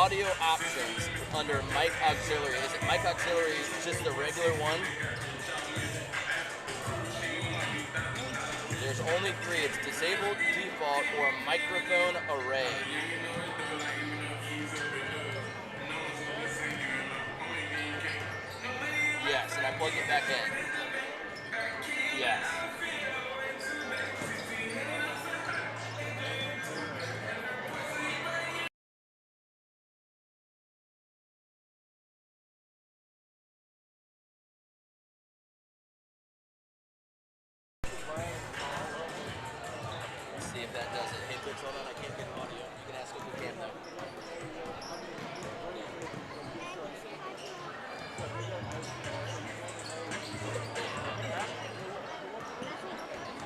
audio options under mic auxiliary. Is it mic auxiliary just the regular one? There's only 3. It's disabled, default, or microphone array. Yes, and I plug it back in. Yes. Let's see if that does it. Hey, Fitz, hold on. I can't get audio. You can ask if we can, though.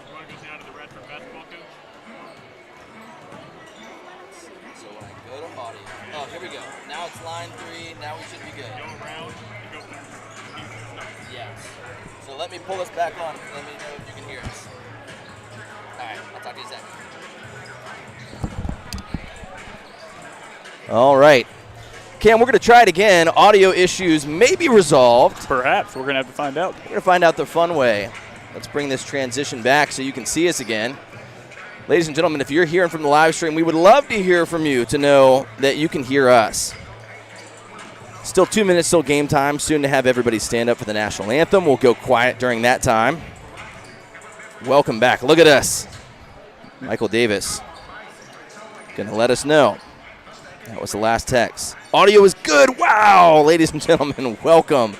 You want to go down to the Radford basketball coach? So when I go to audio. Oh, here we go. Now it's line 3. Now we should be good. Go around and go back. Yes. So let me pull this back on. Let me know if you can hear us. All right. I'll talk to you in a second. All right. Cam, we're going to try it again. Audio issues may be resolved. Perhaps. We're going to have to find out. We're going to find out the fun way. Let's bring this transition back so you can see us again. Ladies and gentlemen, if you're hearing from the live stream, we would love to hear from you to know that you can hear us. Still 2 minutes, still game time. Soon to have everybody stand up for the national anthem. We'll go quiet during that time. Welcome back. Look at us. Michael Davis going to let us know. That was the last text. Audio is good. Wow, ladies and gentlemen, welcome.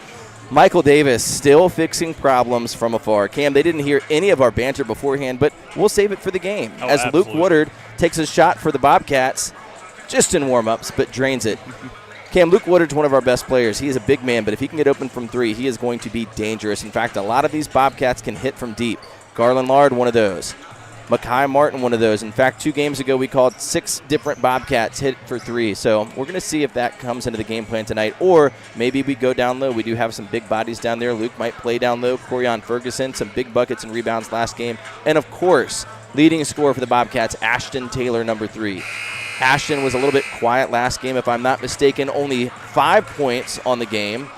Michael Davis still fixing problems from afar. Cam, they didn't hear any of our banter beforehand, but we'll save it for the game. As absolutely. Luke Woodard takes a shot for the Bobcats, just in warm-ups, but drains it. Cam, Luke Woodard's one of our best players. He is a big man, but if he can get open from 3, he is going to be dangerous. In fact, a lot of these Bobcats can hit from deep. Garland Lard, one of those. Makai Martin, one of those. In fact, 2 games ago, we called 6 different Bobcats hit for 3. So we're going to see if that comes into the game plan tonight. Or maybe we go down low. We do have some big bodies down there. Luke might play down low. Corian Ferguson, some big buckets and rebounds last game. And, of course, leading scorer for the Bobcats, Ashton Taylor, number 3. Ashton was a little bit quiet last game, if I'm not mistaken. Only 5 points on the game.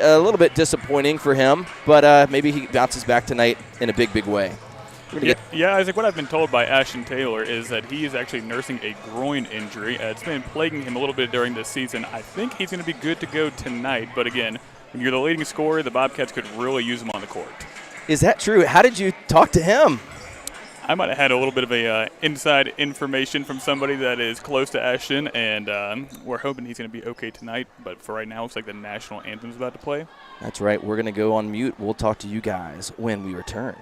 A little bit disappointing for him, but maybe he bounces back tonight in a big, big way. Yeah, Isaac, what I've been told by Ashton Taylor is that he is actually nursing a groin injury. It's been plaguing him a little bit during this season. I think he's going to be good to go tonight, but again, when you're the leading scorer, the Bobcats could really use him on the court. Is that true? How did you talk to him? I might have had a little bit of a inside information from somebody that is close to Ashton, and we're hoping he's going to be okay tonight. But for right now, it looks like the national anthem's about to play. That's right. We're going to go on mute. We'll talk to you guys when we return.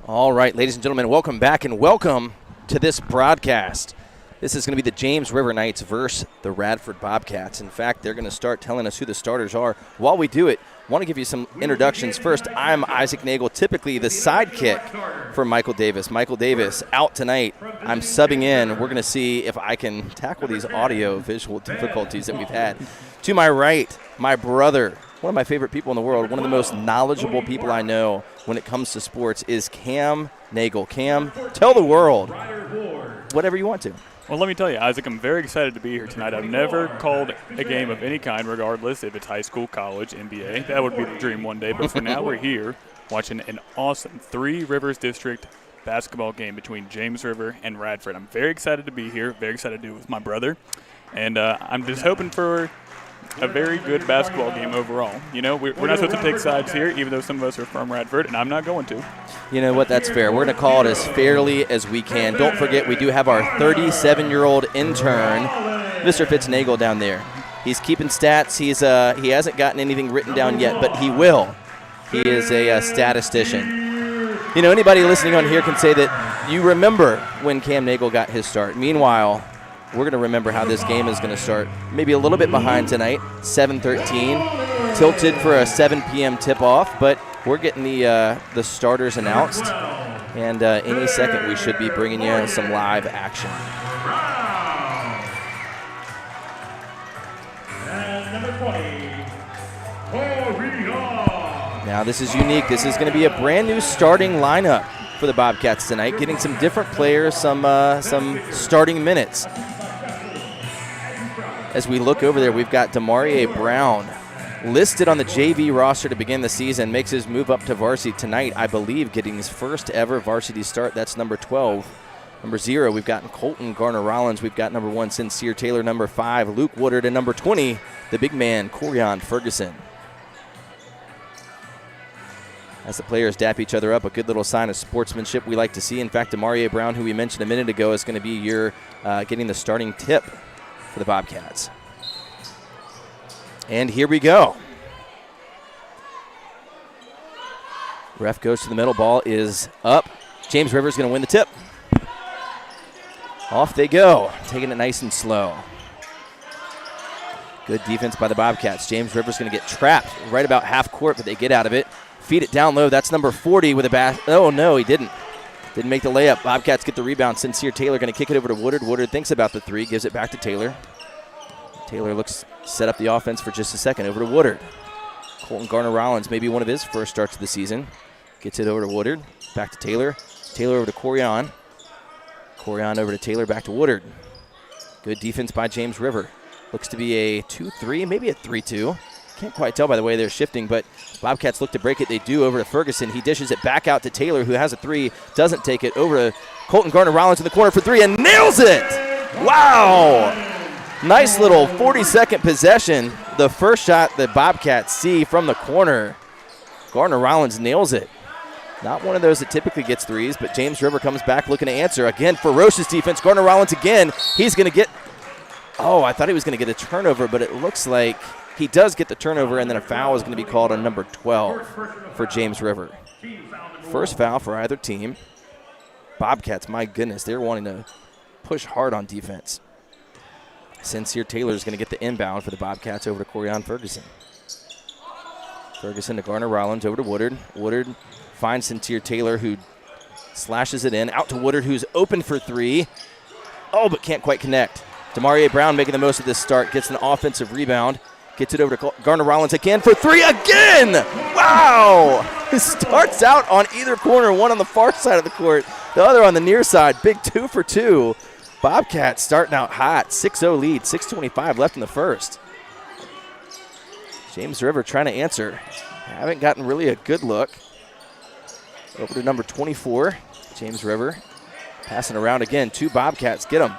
All right, ladies and gentlemen, welcome back and welcome to this broadcast. This is going to be the James River Knights versus the Radford Bobcats. In fact, they're going to start telling us who the starters are. While we do it, I want to give you some introductions. First, I'm Isaac Nagel, typically the sidekick for Michael Davis. Michael Davis out tonight. I'm subbing in. We're going to see if I can tackle these audio-visual difficulties that we've had. To my right, my brother, one of my favorite people in the world, one of the most knowledgeable people I know when it comes to sports is Cam Nagel. Cam, tell the world whatever you want to. Well, let me tell you, Isaac, I'm very excited to be here tonight. I've never called a game of any kind, regardless if it's high school, college, NBA. That would be the dream one day. But for now, we're here watching an awesome Three Rivers District basketball game between James River and Radford. I'm very excited to be here, very excited to do it with my brother. And I'm just hoping for a very good basketball game overall. You know, we're not supposed to take sides here, even though some of us are from Radford, and I'm not going to. You know what? That's fair. We're going to call it as fairly as we can. Don't forget, we do have our 37-year-old intern, Mr. Fitznagel, down there. He's keeping stats. He hasn't gotten anything written down yet, but he will. He is a statistician. You know, anybody listening on here can say that you remember when Cam Nagel got his start. Meanwhile, we're going to remember how this game is going to start. Maybe a little bit behind tonight, 7:13. Tilted for a 7 p.m. tip-off, but we're getting the starters announced. And any second, we should be bringing you some live action. And number 20, Now, this is unique. This is going to be a brand-new starting lineup for the Bobcats tonight, getting some different players, some starting minutes. As we look over there, we've got Demarie Brown listed on the JV roster to begin the season, makes his move up to varsity tonight, I believe, getting his first ever varsity start. That's number 12. Number 0, we've got Colton Garner-Rollins. We've got number 1, Sincere Taylor. Number 5, Luke Woodard. And number 20, the big man, Corian Ferguson. As the players dap each other up, a good little sign of sportsmanship we like to see. In fact, Demarie Brown, who we mentioned a minute ago, is going to be getting the starting tip for the Bobcats. And here we go. Ref goes to the middle. Ball is up. James River's going to win the tip. Off they go, taking it nice and slow. Good defense by the Bobcats. James River's going to get trapped right about half court, but they get out of it. Feed it down low. That's number 40 with a basket. Oh, no, he didn't. Didn't make the layup. Bobcats get the rebound. Sincere Taylor going to kick it over to Woodard. Woodard thinks about the three, gives it back to Taylor. Taylor looks set up the offense for just a second. Over to Woodard. Colton Garner-Rollins, maybe one of his first starts of the season. Gets it over to Woodard. Back to Taylor. Taylor over to Corian. Corian over to Taylor. Back to Woodard. Good defense by James River. Looks to be a 2-3, maybe a 3-2. Can't quite tell by the way they're shifting, but Bobcats look to break it. They do over to Ferguson. He dishes it back out to Taylor, who has a three. Doesn't take it. Over to Colton Garner-Rollins in the corner for three and nails it! Wow! Nice little 40-second possession. The first shot the Bobcats see from the corner. Garner-Rollins nails it. Not one of those that typically gets threes, but James River comes back looking to answer. Again, ferocious defense. Garner-Rollins again. He's going to get – oh, I thought he was going to get a turnover, but it looks like he does get the turnover, and then a foul is going to be called on number 12 for James River. First foul for either team. Bobcats, my goodness, they're wanting to push hard on defense. Sincere Taylor is going to get the inbound for the Bobcats over to Corian Ferguson. Ferguson to Garner-Rollins, over to Woodard. Woodard finds Sincere Taylor, who slashes it in. Out to Woodard, who's open for three. Oh, but can't quite connect. Demarie Brown making the most of this start. Gets an offensive rebound. Gets it over to Garner-Rollins again for three again! Wow! He starts out on either corner, one on the far side of the court, the other on the near side. Big 2 for 2. Bobcats starting out hot. 6-0 lead, 6:25 left in the first. James River trying to answer. Haven't gotten really a good look. Over to number 24, James River. Passing around again. 2 Bobcats get them.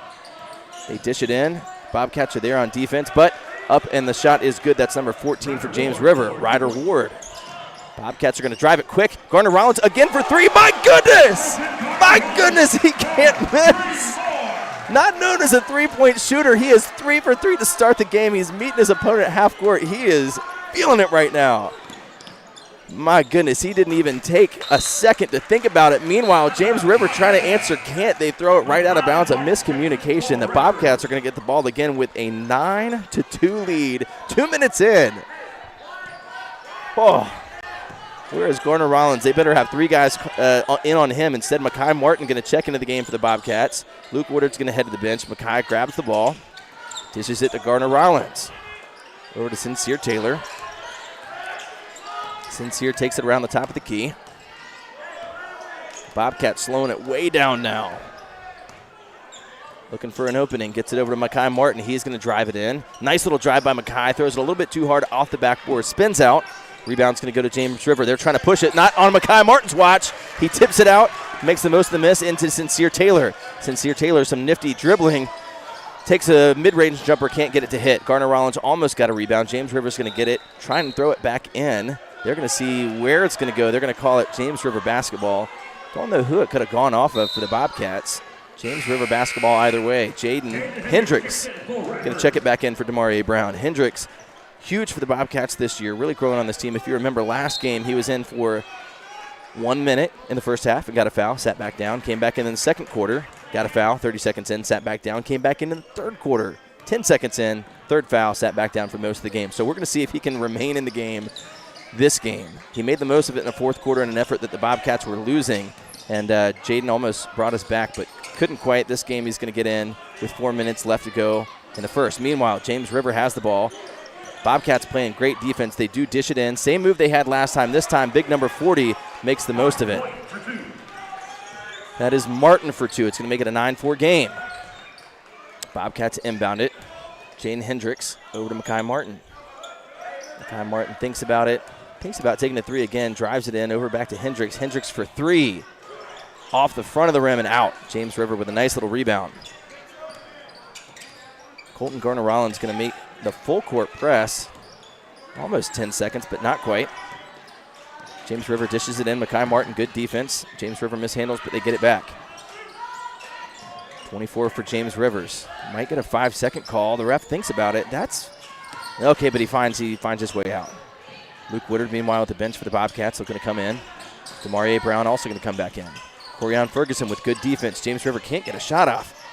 They dish it in. Bobcats are there on defense, but up and the shot is good. That's number 14 for James River, Ryder Ward. Bobcats are going to drive it quick. Garner-Rollins again for three. My goodness! My goodness, he can't miss. Not known as a three-point shooter. He is 3 for 3 to start the game. He's meeting his opponent at half court. He is feeling it right now. My goodness, he didn't even take a second to think about it. Meanwhile, James River trying to answer can't. They throw it right out of bounds, a miscommunication. The Bobcats are going to get the ball again with a 9-2 lead, 2 minutes in. Oh, whereas Garner Rollins, they better have 3 guys in on him. Instead, Mekhi Martin going to check into the game for the Bobcats. Luke Woodard's going to head to the bench. Mekhi grabs the ball, dishes it to Garner Rollins. Over to Sincere Taylor. Sincere takes it around the top of the key. Bobcat slowing it way down now. Looking for an opening. Gets it over to Mekhi Martin. He's going to drive it in. Nice little drive by Mekhi. Throws it a little bit too hard off the backboard. Spins out. Rebound's going to go to James River. They're trying to push it. Not on Mekhi Martin's watch. He tips it out. Makes the most of the miss into Sincere Taylor. Sincere Taylor, some nifty dribbling. Takes a mid-range jumper. Can't get it to hit. Garner Rollins almost got a rebound. James River's going to get it. Trying to throw it back in. They're going to see where it's going to go. They're going to call it James River basketball. Don't know who it could have gone off of for the Bobcats. James River basketball either way. Jaden Hendricks going to check it back in for Demarie Brown. Hendricks, huge for the Bobcats this year, really growing on this team. If you remember last game, he was in for 1 minute in the first half and got a foul, sat back down, came back in the second quarter, got a foul, 30 seconds in, sat back down, came back in the third quarter, 10 seconds in, third foul, sat back down for most of the game. So we're going to see if he can remain in the game this game. He made the most of it in the fourth quarter in an effort that the Bobcats were losing, and Jaden almost brought us back, but couldn't quite. This game he's going to get in with 4 minutes left to go in the first. Meanwhile, James River has the ball. Bobcats playing great defense. They do dish it in. Same move they had last time. This time, big number 40 makes the most of it. That is Martin for 2. It's going to make it a 9-4 game. Bobcats inbound it. Jaden Hendricks over to Mekhi Martin. Mekhi Martin thinks about it. Thinks about taking a 3 again. Drives it in. Over back to Hendricks. Hendricks for 3. Off the front of the rim and out. James River with a nice little rebound. Colton Garner Rollins going to make the full court press. Almost 10 seconds, but not quite. James River dishes it in. Mekhi Martin, good defense. James River mishandles, but they get it back. 24 for James Rivers. Might get a 5-second call. The ref thinks about it. That's okay, but he finds his way out. Luke Woodard, meanwhile, at the bench for the Bobcats, looking to come in. Demarie Brown also going to come back in. Corian Ferguson with good defense. James River can't get a shot off.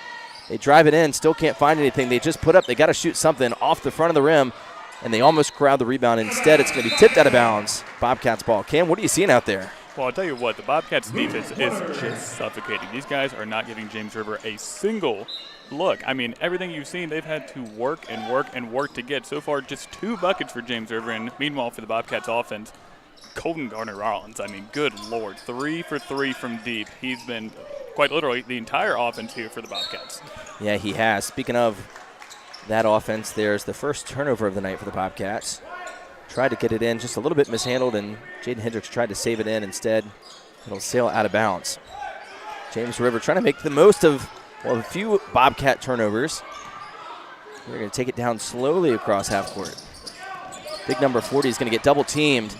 They drive it in, still can't find anything. They just put up, they got to shoot something off the front of the rim, and they almost crowd the rebound. Instead, it's going to be tipped out of bounds. Bobcats ball. Cam, what are you seeing out there? Well, I'll tell you what, the Bobcats defense is just suffocating. These guys are not giving James River a single look. I mean, everything you've seen, they've had to work and work and work to get. So far, just 2 buckets for James River, and meanwhile for the Bobcats offense, Colton Garner Rollins. I mean, good Lord, 3 for 3 from deep. He's been quite literally the entire offense here for the Bobcats. Yeah, he has. Speaking of that offense, there's the first turnover of the night for the Bobcats. Tried to get it in, just a little bit mishandled, and Jaden Hendricks tried to save it in. Instead, it'll sail out of bounds. James River trying to make the most of, well, a few Bobcat turnovers. They're going to take it down slowly across half court. Big number 40 is going to get double teamed.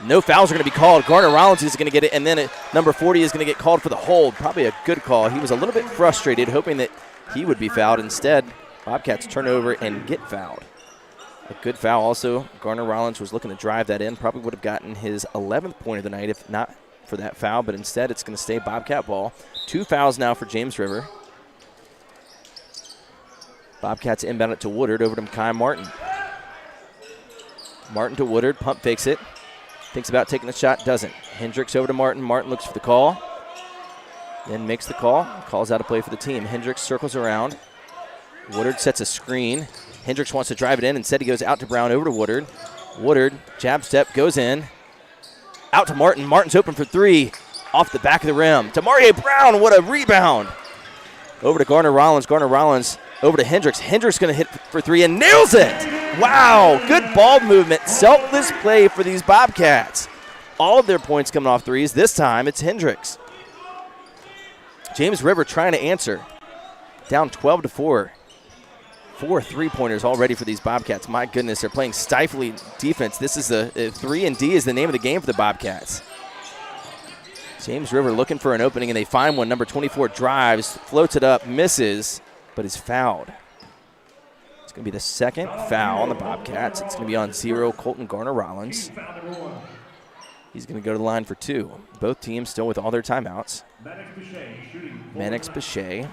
No fouls are going to be called. Garner Rollins is going to get it, and then number 40 is going to get called for the hold. Probably a good call. He was a little bit frustrated, hoping that he would be fouled. Instead, Bobcats turn over and get fouled. A good foul also. Garner Rollins was looking to drive that in. Probably would have gotten his 11th point of the night if not for that foul, but instead it's going to stay Bobcat ball. 2 fouls now for James River. Bobcats inbound it to Woodard, over to Mekhi Martin. Martin to Woodard, pump fakes it. Thinks about taking the shot, doesn't. Hendricks over to Martin. Martin looks for the call. Then makes the call. Calls out a play for the team. Hendricks circles around. Woodard sets a screen. Hendricks wants to drive it in. Instead, he goes out to Brown, over to Woodard. Woodard, jab step, goes in. Out to Martin. Martin's open for 3. Off the back of the rim. Demarie Brown, what a rebound. Over to Garner Rollins. Garner Rollins over to Hendricks. Hendricks going to hit for 3 and nails it. Wow, good ball movement. Selfless play for these Bobcats. All of their points coming off 3s. This time it's Hendricks. James River trying to answer. Down 12-4. 4 3-pointers already for these Bobcats. My goodness, they're playing stifling defense. This is the 3-and-D is the name of the game for the Bobcats. James River looking for an opening, and they find one. Number 24 drives, floats it up, misses, but is fouled. It's going to be the second foul on the Bobcats. It's going to be on 0, Colton Garner Rollins. He's going to go to the line for 2. Both teams still with all their timeouts. Mannix Bechet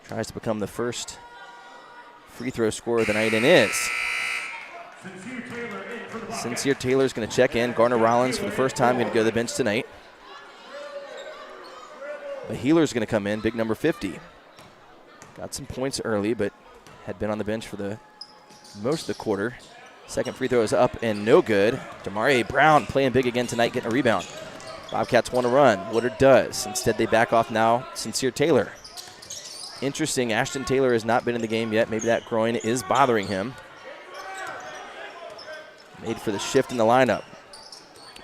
tries to become the first free throw scorer of the night and is. Sincere Taylor's going to check in. Garner Rollins for the first time going to go to the bench tonight. Healer's going to come in, big number 50. Got some points early, but had been on the bench for the most of the quarter. Second free throw is up and no good. Demarie Brown playing big again tonight, getting a rebound. Bobcats want to run. Woodard does. Instead, they back off now. Sincere Taylor. Interesting, Ashton Taylor has not been in the game yet. Maybe that groin is bothering him. Made for the shift in the lineup.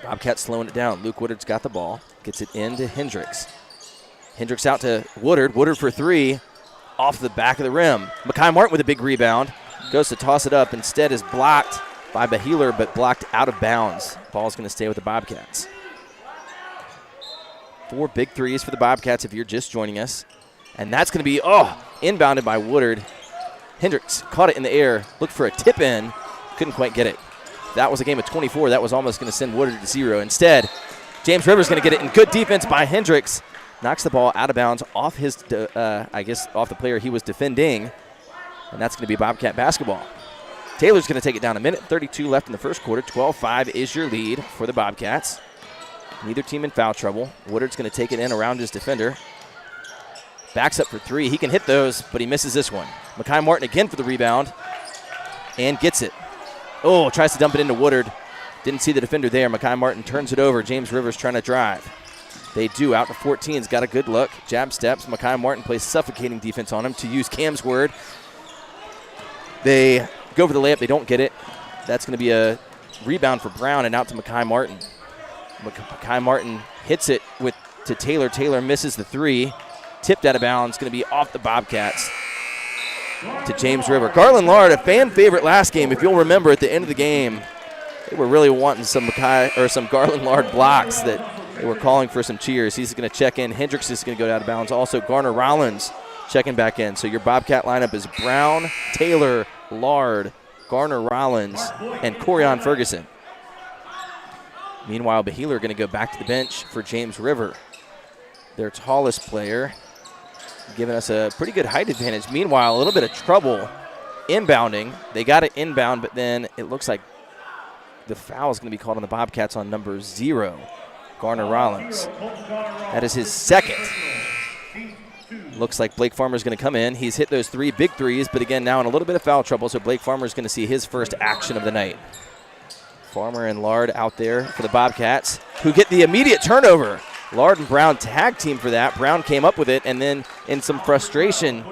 Bobcats slowing it down. Luke Woodard's got the ball. Gets it into Hendricks. Hendricks out to Woodard. Woodard for 3. Off the back of the rim. Mekhi Martin with a big rebound. Goes to toss it up. Instead is blocked by Bahealer, but blocked out of bounds. Ball's going to stay with the Bobcats. 4 big threes for the Bobcats if you're just joining us. And that's going to be, inbounded by Woodard. Hendricks caught it in the air. Looked for a tip in. Couldn't quite get it. That was a game of 24. That was almost going to send Woodard to 0. Instead, James Rivers going to get it in good defense by Hendricks. Knocks the ball out of bounds off his, off the player he was defending. And that's going to be Bobcat basketball. Taylor's going to take it down. 1:32 left in the first quarter. 12-5 is your lead for the Bobcats. Neither team in foul trouble. Woodard's going to take it in around his defender. Backs up for 3. He can hit those, but he misses this one. Mekhi Martin again for the rebound and gets it. Oh, tries to dump it into Woodard. Didn't see the defender there. Mekhi Martin turns it over. James Rivers trying to drive. They do. Out to 14's got a good look. Jab steps. Mekhi Martin plays suffocating defense on him, to use Cam's word. They go for the layup. They don't get it. That's going to be a rebound for Brown and out to Mekhi Martin. Mekhi Martin hits it to Taylor. Taylor misses the 3. Tipped out of bounds. Going to be off the Bobcats to James River. Garland Lard, a fan favorite last game. If you'll remember, at the end of the game, they were really wanting some Garland Lard blocks that they were calling for some cheers. He's going to check in. Hendricks is going to go out of bounds. Also, Garner Rollins checking back in. So your Bobcat lineup is Brown, Taylor, Lard, Garner Rollins, and Corian Ferguson. Meanwhile, Bahealer going to go back to the bench for James River, their tallest player, giving us a pretty good height advantage. Meanwhile, a little bit of trouble inbounding. They got it inbound, but then it looks like the foul is going to be called on the Bobcats on number 0, Garner Rollins. That is his second. Looks like Blake Farmer's going to come in. He's hit those 3 big threes, but again, now in a little bit of foul trouble, so Blake Farmer's going to see his first action of the night. Farmer and Lard out there for the Bobcats, who get the immediate turnover. Lard and Brown tag team for that. Brown came up with it, and then in some frustration,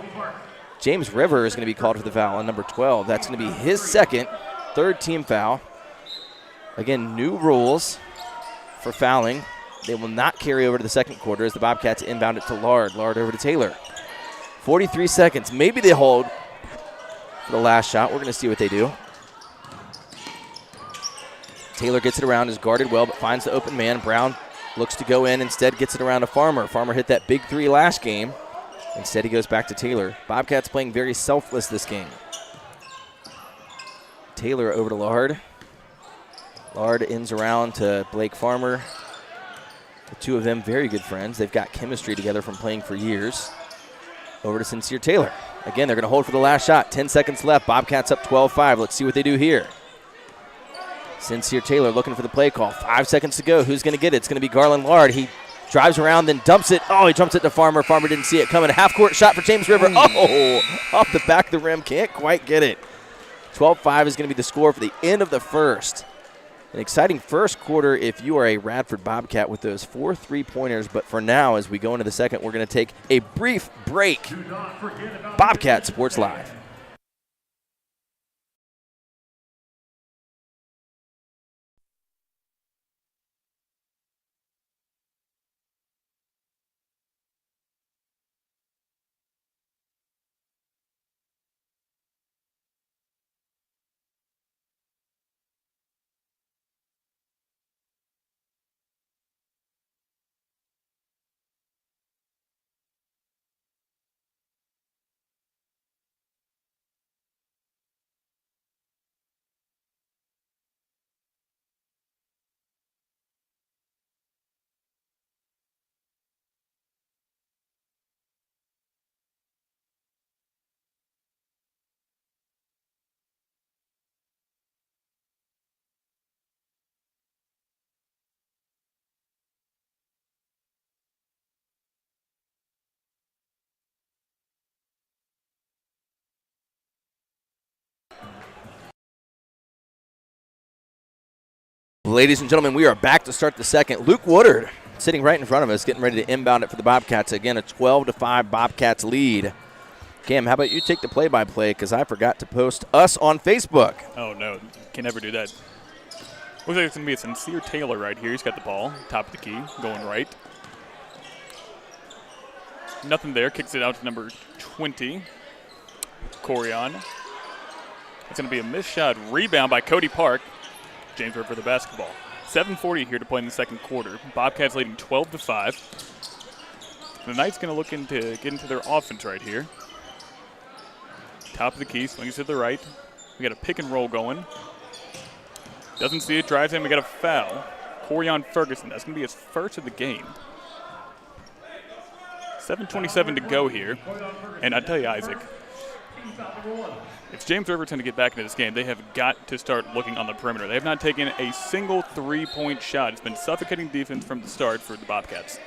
James River is going to be called for the foul on number 12. That's going to be his second, 3rd team foul. Again, new rules for fouling. They will not carry over to the second quarter as the Bobcats inbound it to Lard. Lard over to Taylor. 43 seconds. Maybe they hold for the last shot. We're going to see what they do. Taylor gets it around, is guarded well, but finds the open man. Brown looks to go in, instead gets it around to Farmer. Farmer hit that big 3 last game. Instead, he goes back to Taylor. Bobcats playing very selfless this game. Taylor over to Lard. Lard ends around to Blake Farmer. The 2 of them very good friends. They've got chemistry together from playing for years. Over to Sincere Taylor. Again, they're going to hold for the last shot. 10 seconds left. Bobcats up 12-5. Let's see what they do here. Sincere Taylor looking for the play call. 5 seconds to go. Who's going to get it? It's going to be Garland Lard. He drives around, then dumps it. Oh, he jumps it to Farmer. Farmer didn't see it coming. A half-court shot for James River. Oh, off the back of the rim. Can't quite get it. 12-5 is going to be the score for the end of the first. An exciting first quarter if you are a Radford Bobcat with those 4 3-pointers. But for now, as we go into the second, we're going to take a brief break. Bobcat Sports Live. Ladies and gentlemen, we are back to start the second. Luke Woodard sitting right in front of us, getting ready to inbound it for the Bobcats. Again, a 12-5 Bobcats lead. Cam, how about you take the play-by-play, because I forgot to post us on Facebook. Oh, no. Can never do that. Looks like it's going to be a Sincere Taylor right here. He's got the ball, top of the key, going right. Nothing there. Kicks it out to number 20, Corian. It's going to be a missed shot. Rebound by Cody Park. James River for the basketball. 7:40 here to play in the second quarter. Bobcats leading 12-5. The Knights going to look into get into their offense right here. Top of the key, swings to the right. We got a pick and roll going. Doesn't see it, drives in. We got a foul. Corian Ferguson. That's going to be his first of the game. 7:27 to go here. And I tell you, Isaac, if James River's going to get back into this game, they have got to start looking on the perimeter. They have not taken a single three-point shot. It's been suffocating defense from the start for the Bobcats.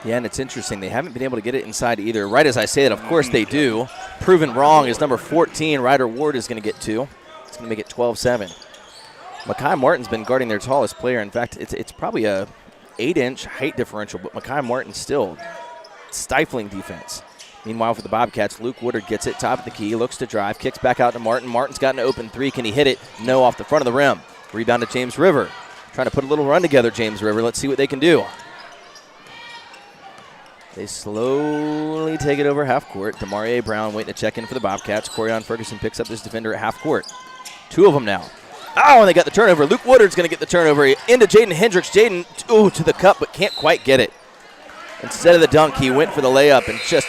Yeah, and it's interesting. They haven't been able to get it inside either. Right as I say that, of course they do. Proven wrong is number 14. Ryder Ward is going to get 2. It's going to make it 12-7. Mekhi Martin's been guarding their tallest player. In fact, it's probably a 8-inch height differential, but Mekhi Martin still stifling defense. Meanwhile, for the Bobcats, Luke Woodard gets it, top of the key, looks to drive, kicks back out to Martin. Martin's got an open three. Can he hit it? No, off the front of the rim. Rebound to James River. Trying to put a little run together, James River. Let's see what they can do. They slowly take it over half court. Demarie Brown waiting to check in for the Bobcats. Corian Ferguson picks up this defender at half court. 2 of them now. Oh, and they got the turnover. Luke Woodard's going to get the turnover into Jaden Hendricks. Jaden, to the cup, but can't quite get it. Instead of the dunk, he went for the layup and just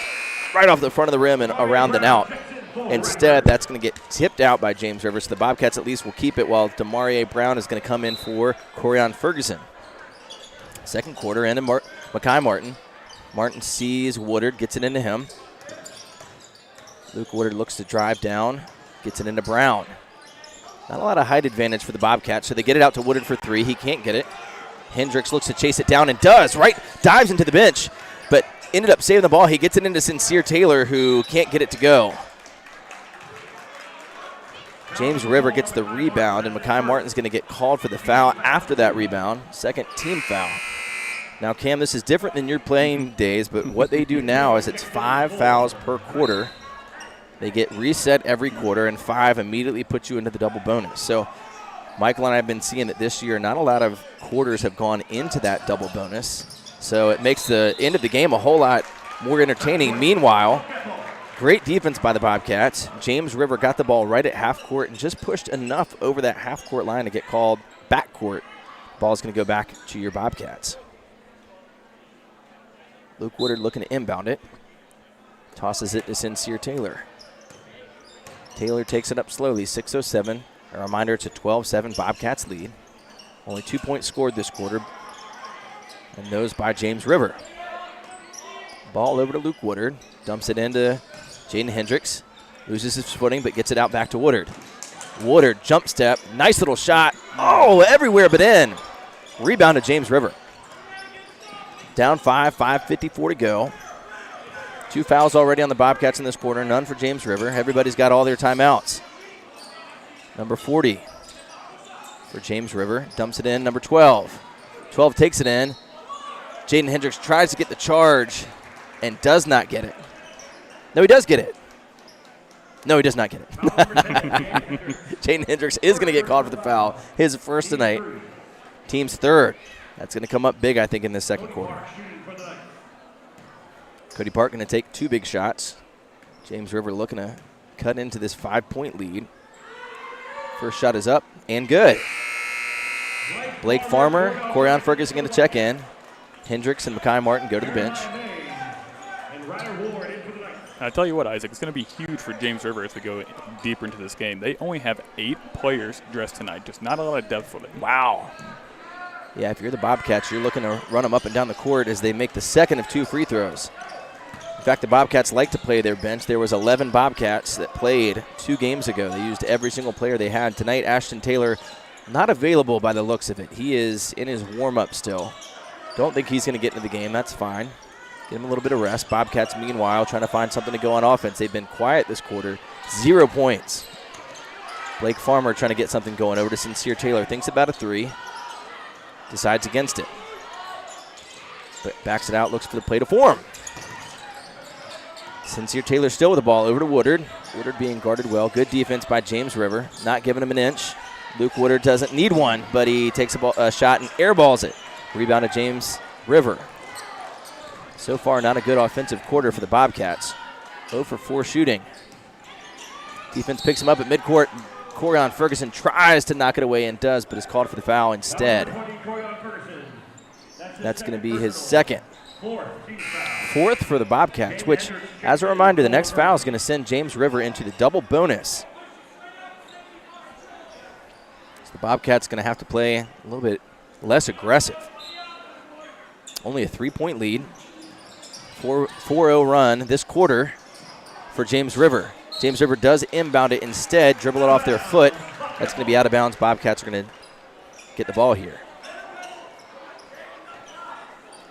right off the front of the rim and around and out. Instead, that's going to get tipped out by James Rivers. So the Bobcats at least will keep it, while Demarie Brown is going to come in for Corian Ferguson. Second quarter, and Mekhi Martin. Martin sees Woodard, gets it into him. Luke Woodard looks to drive down, gets it into Brown. Not a lot of height advantage for the Bobcats, so they get it out to Woodard for 3. He can't get it. Hendricks looks to chase it down and does, right? Dives into the bench, but ended up saving the ball. He gets it into Sincere Taylor, who can't get it to go. James River gets the rebound, and Mekhi Martin's going to get called for the foul after that rebound. Second team foul. Now, Cam, this is different than your playing days, but what they do now is it's 5 fouls per quarter. They get reset every quarter, and 5 immediately puts you into the double bonus. So Michael and I have been seeing that this year not a lot of quarters have gone into that double bonus. So it makes the end of the game a whole lot more entertaining. Meanwhile, great defense by the Bobcats. James River got the ball right at half court and just pushed enough over that half court line to get called back court. Ball's going to go back to your Bobcats. Luke Woodard looking to inbound it. Tosses it to Sincere Taylor. Taylor takes it up slowly, 6:07. A reminder, it's a 12-7 Bobcats lead. Only 2 points scored this quarter, and those by James River. Ball over to Luke Woodard. Dumps it into Jaden Hendricks. Loses his footing, but gets it out back to Woodard. Woodard, jump step. Nice little shot. Oh, everywhere but in. Rebound to James River. Down 5, 5:54 to go. 2 fouls already on the Bobcats in this quarter, none for James River. Everybody's got all their timeouts. Number 40 for James River. Dumps it in, number 12. 12 takes it in. Jaden Hendricks tries to get the charge and does not get it. No, he does get it. No, he does not get it. Jaden Hendricks is going to get called for the foul. His first tonight. Team's third. That's going to come up big, I think, in this second quarter. Cody Park going to take 2 big shots. James River looking to cut into this 5-point lead. First shot is up and good. Blake Farmer, Corian Ferguson going to check in. Hendricks and Mekhi Martin go to the bench. I tell you what, Isaac, it's going to be huge for James River as we go deeper into this game. They only have 8 players dressed tonight, just not a lot of depth for them. Wow. Yeah, if you're the Bobcats, you're looking to run them up and down the court as they make the second of 2 free throws. In fact, the Bobcats like to play their bench. There was 11 Bobcats that played 2 games ago. They used every single player they had. Tonight, Ashton Taylor not available by the looks of it. He is in his warm-up still. Don't think he's going to get into the game. That's fine. Get him a little bit of rest. Bobcats, meanwhile, trying to find something to go on offense. They've been quiet this quarter. 0 points. Blake Farmer trying to get something going over to Sincere Taylor. Thinks about a 3. decides against it. But backs it out, looks for the play to form. Sincere Taylor still with the ball over to Woodard. Woodard being guarded well. Good defense by James River, not giving him an inch. Luke Woodard doesn't need one, but he takes a shot and airballs it. Rebound to James River. So far, not a good offensive quarter for the Bobcats. 0 for 4 shooting. Defense picks him up at midcourt. Corian Ferguson tries to knock it away and does, but is called for the foul instead. That's going to be his second. Fourth for the Bobcats, which, as a reminder, the next foul is going to send James River into the double bonus. So the Bobcats going to have to play a little bit less aggressive. Only a 3-point lead. 4-0 run this quarter for James River. James River does inbound it instead, dribble it off their foot. That's going to be out of bounds. Bobcats are going to get the ball here.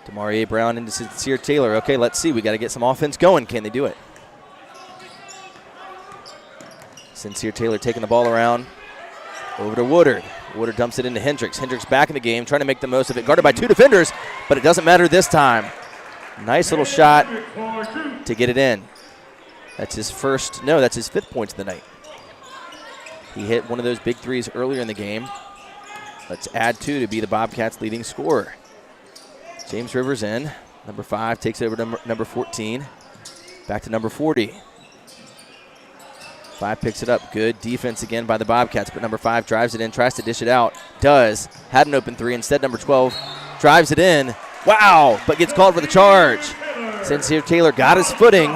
Demarie Brown into Sincere Taylor. Okay, let's see. We got to get some offense going. Can they do it? Sincere Taylor taking the ball around. Over to Woodard. Woodard dumps it into Hendricks. Hendricks back in the game, trying to make the most of it. Guarded by 2 defenders, but it doesn't matter this time. Nice little shot to get it in. That's his first, no, that's his 5th point of the night. He hit one of those big threes earlier in the game. Let's add 2 to be the Bobcats' leading scorer. James Rivers in. Number 5 takes over to number 14. Back to number 40. 5 picks it up. Good defense again by the Bobcats, but number 5 drives it in, tries to dish it out. Does. Had an open 3. Instead, number 12 drives it in. Wow, but gets called for the charge. Sincere Taylor got his footing.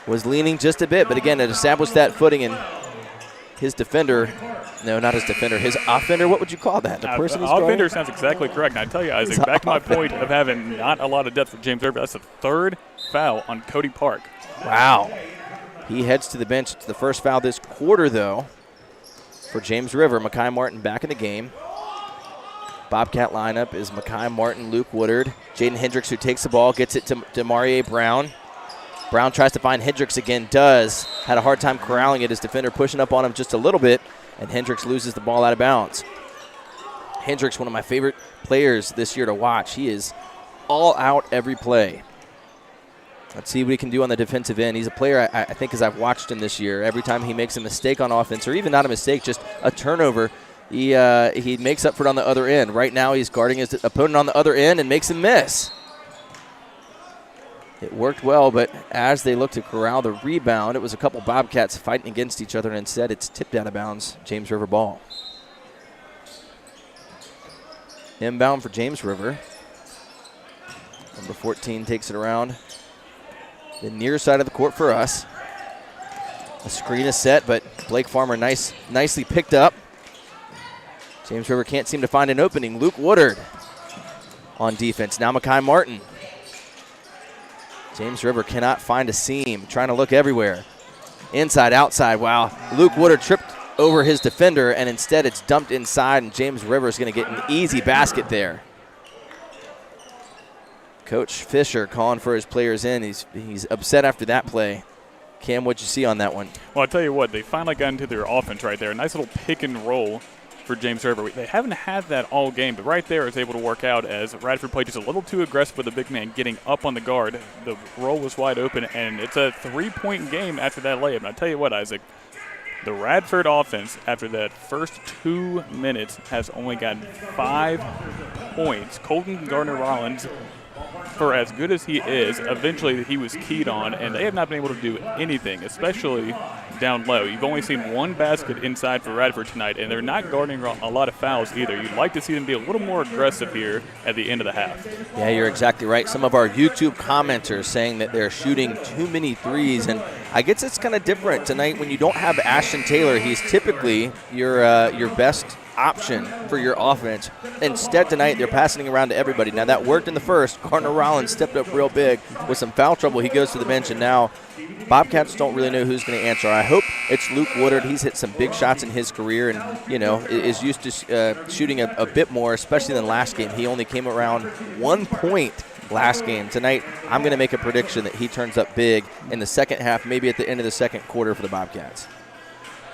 Was leaning just a bit, but again, it established that footing, and his defender, no, not his defender, his offender, what would you call that? The person who's offender sounds exactly correct. And I tell you, Isaac, back to my point of having not a lot of depth with James River, that's the 3rd foul on Cody Park. Wow. He heads to the bench. It's the first foul this quarter, though, for James River. Mekhi Martin back in the game. Bobcat lineup is Mekhi Martin, Luke Woodard, Jaden Hendricks, who takes the ball, gets it to Demarie Brown. Brown tries to find Hendricks again, does. Had a hard time corralling it. His defender pushing up on him just a little bit, and Hendricks loses the ball out of bounds. Hendricks, one of my favorite players this year to watch. He is all out every play. Let's see what he can do on the defensive end. He's a player, I think, as I've watched him this year, every time he makes a mistake on offense, or even not a mistake, just a turnover, he makes up for it on the other end. Right now he's guarding his opponent on the other end and makes him miss. It worked well, but as they look to corral the rebound, it was a couple Bobcats fighting against each other, and instead it's tipped out of bounds. James River ball. Inbound for James River. Number 14 takes it around the near side of the court for us. A screen is set, but Blake Farmer nicely picked up. James River can't seem to find an opening. Luke Woodard on defense. Now Mekhi Martin. James River cannot find a seam, trying to look everywhere. Inside, outside, wow. Luke Woodard tripped over his defender, and instead it's dumped inside, and James River is going to get an easy basket there. Coach Fisher calling for his players in. He's upset after that play. Cam, what'd you see on that one? Well, I'll tell you what, they finally got into their offense right there. A nice little pick and roll for James River. They haven't had that all game, but right there is able to work out as Radford played just a little too aggressive with the big man getting up on the guard. The roll was wide open, and it's a 3-point game after that layup. And I'll tell you what, Isaac, the Radford offense after that first 2 minutes has only gotten 5 points. Colton Gardner-Rollins, for as good as he is, eventually he was keyed on, and they have not been able to do anything, especially down low. You've only seen 1 basket inside for Radford tonight, and they're not guarding a lot of fouls either. You'd like to see them be a little more aggressive here at the end of the half. Yeah, you're exactly right. Some of our YouTube commenters saying that they're shooting too many threes, and I guess it's kind of different tonight when you don't have Ashton Taylor. He's typically your best option for your offense. Instead tonight, they're passing around to everybody. Now, that worked in the first. Gardner-Rollins stepped up real big with some foul trouble. He goes to the bench, and now Bobcats don't really know who's going to answer. I hope it's Luke Woodard. He's hit some big shots in his career and, is used to shooting a bit more, especially than last game. He only came around 1 point last game. Tonight, I'm going to make a prediction that he turns up big in the second half, maybe at the end of the second quarter for the Bobcats.